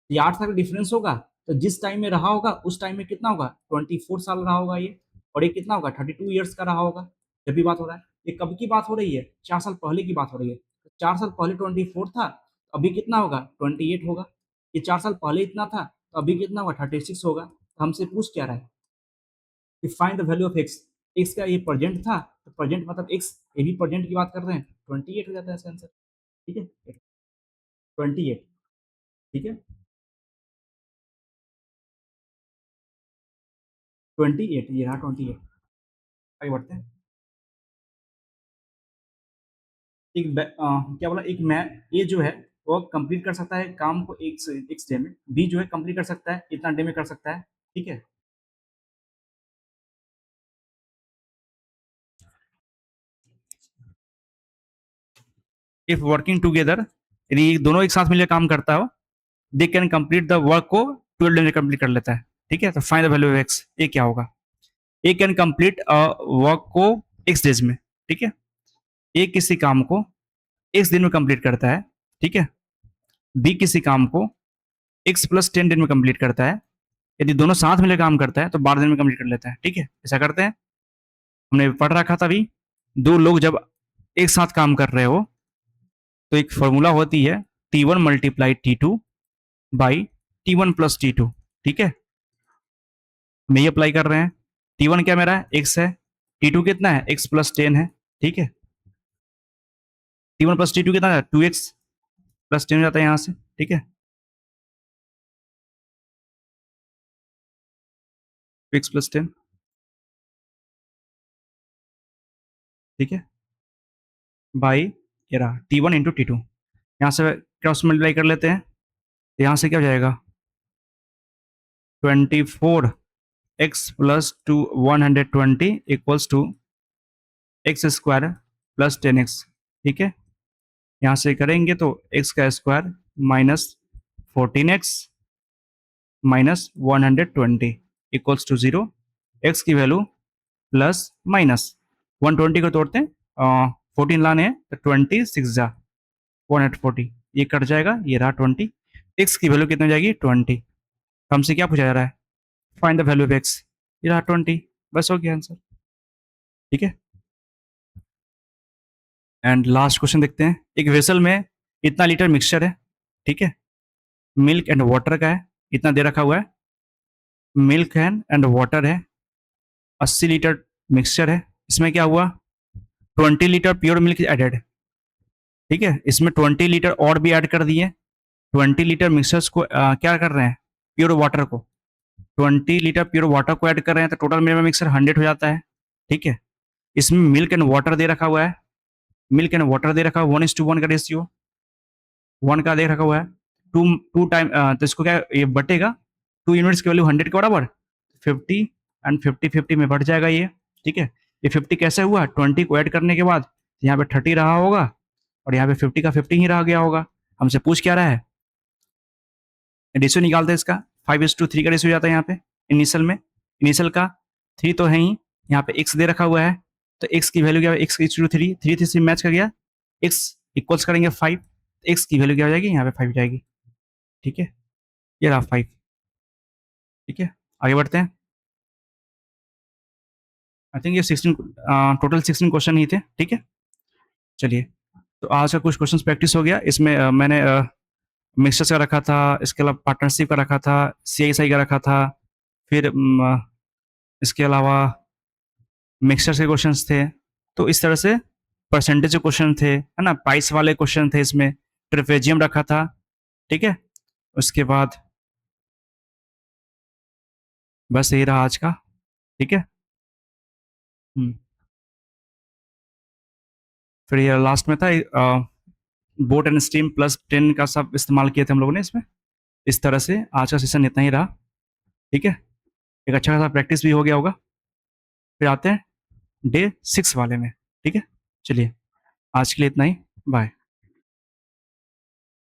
ये 8 साल का डिफरेंस होगा, तो जिस टाइम में रहा होगा उस टाइम में कितना होगा, 24 साल रहा होगा ये, और ये कितना होगा, 32 ईयर्स का रहा होगा। जब भी बात हो रहा है, ये कब की बात हो रही है, 4 साल पहले की बात हो रही है। 4 साल पहले 24 था, तो अभी कितना होगा, 28 होगा। ये 4 साल पहले इतना था, तो अभी कितना होगा, 36 होगा। तो हमसे पूछ क्या रहा है कि find the value of x. X का ये प्रेजेंट था, तो प्रेजेंट मतलब एक्स, ये भी प्रेजेंट की बात कर रहे हैं, 28 हो जाता है इसका आंसर। ठीक है, 28। ठीक है, 28, ये रहा 28। आगे बढ़ते हैं। क्या बोला, एक मैं, ए जो है वो कंप्लीट कर सकता है काम को एक डे में, बी जो है कंप्लीट कर सकता है इतना डे में कर सकता है। ठीक है, इफ वर्किंग टुगेदर, यदि दोनों एक साथ मिलकर काम करता हो, they can complete the work को 12 डे में कंप्लीट कर लेता है। ठीक है, तो find the value of x, ये क्या होगा, ए कैन कंप्लीट वर्क को एक्स डेज में। ठीक है, ए किसी काम को एक्स दिन में कंप्लीट करता है। ठीक है, बी किसी काम को एक्स प्लस 10 दिन में कंप्लीट करता है। यदि दोनों साथ मिलकर काम करता है तो 12 दिन में कंप्लीट कर लेता है। ठीक है, ऐसा करते हैं। हमने पढ़ रखा था अभी, दो लोग जब एक साथ काम कर रहे हो तो एक फॉर्मूला होती है T1 multiply T2 by T1 plus T2। ठीक है, हम ये अप्लाई कर रहे हैं। T1 क्या मेरा x है, T2 कितना है, x प्लस 10 है। ठीक है, T1 प्लस T2 कितना है, 2x प्लस 10 हो जाता है यहाँ से। ठीक है, 2x प्लस 10। ठीक है, बाई ये रहा T1 इंटू T2, यहाँ से क्रॉस मल्टीप्लाई कर लेते हैं, तो यहाँ से क्या हो जाएगा, 24x plus 120 equals to x square plus 10x। ठीक है, यहाँ से करेंगे तो x का square minus 14x minus 120 equals to 0। x की वैल्यू प्लस माइनस 120 को तोड़ते हैं, 14 लाने हैं तो 26 जा 140, ये कट जाएगा, ये रहा 20। x की वैल्यू कितनी हो जाएगी, 20। हमसे क्या पूछा जा रहा है, find the value of x, ये रहा 20। बस हो गया आंसर। ठीक है, एंड लास्ट क्वेश्चन देखते हैं। एक वेसल में इतना लीटर मिक्सचर है। ठीक है, मिल्क एंड वाटर का है, इतना दे रखा हुआ है, मिल्क एंड वाटर है, 80 लीटर मिक्सचर है। इसमें क्या हुआ, 20 लीटर प्योर मिल्क एडेड। ठीक है, इसमें 20 लीटर और भी ऐड कर दिए, 20 लीटर मिक्सचर्स को क्या कर रहे हैं, प्योर वाटर को, 20 लीटर प्योर वाटर को ऐड कर रहे हैं, तो टोटल मेरा मिक्सर 100 हो जाता है। ठीक है, इसमें मिल्क एंड वाटर दे रखा हुआ है, मिल्क एंड वाटर दे रखा है 1:1 का रेशियो। 1 का देख रखा हुआ है, 2 टाइम तो इसको क्या ये बटेगा, 2 यूनिट्स की वैल्यू 100 के बराबर, 50 एंड 50 में बढ़ जाएगा ये, ठीक है। ये 50 कैसे हुआ, 20 को ऐड करने के बाद यहाँ पे 30 रहा होगा और यहाँ पे 50 का 50 ही रह गया होगा। हमसे पूछ क्या रहा है, रेशियो निकालते हैं इसका, 5:3 का रेशियो जाता है यहाँ पे इनिशियल में, इनिशियल का 3 तो है ही, यहाँ पे x दे रखा हुआ है, तो x की वैल्यू क्या है, x की 3 3 से मैच कर गया, x इक्वल्स करेंगे 5, x की वैल्यू क्या हो जाएगी, यहाँ पे 5 जाएगी, ठीक है, ये रहा 5, ठीक है। आगे बढ़ते हैं, आई थिंक ये 16 टोटल 16 क्वेश्चन ही थे, ठीक है। चलिए, तो आज का कुछ क्वेश्चन प्रैक्टिस हो गया, इसमें मैंने मिक्सचर्स का रखा था, इसके अलावा पार्टनरशिप का रखा था, CSI का रखा था, फिर इसके अलावा मिक्सचर्स के क्वेश्चंस थे, तो इस तरह से परसेंटेज के क्वेश्चन थे, है ना, प्राइस वाले क्वेश्चन थे, इसमें ट्रेपेजियम रखा था, ठीक है। उसके बाद बस यही रहा आज का, ठीक है। फिर ये लास्ट में था बोट एंड स्टीम प्लस 10 का सब इस्तेमाल किए थे हम लोगों ने इसमें। इस तरह से आज का सेशन इतना ही रहा, ठीक है। एक अच्छा खासा प्रैक्टिस भी हो गया होगा। फिर आते हैं डे 6 वाले में, ठीक है। चलिए, आज के लिए इतना ही, बाय।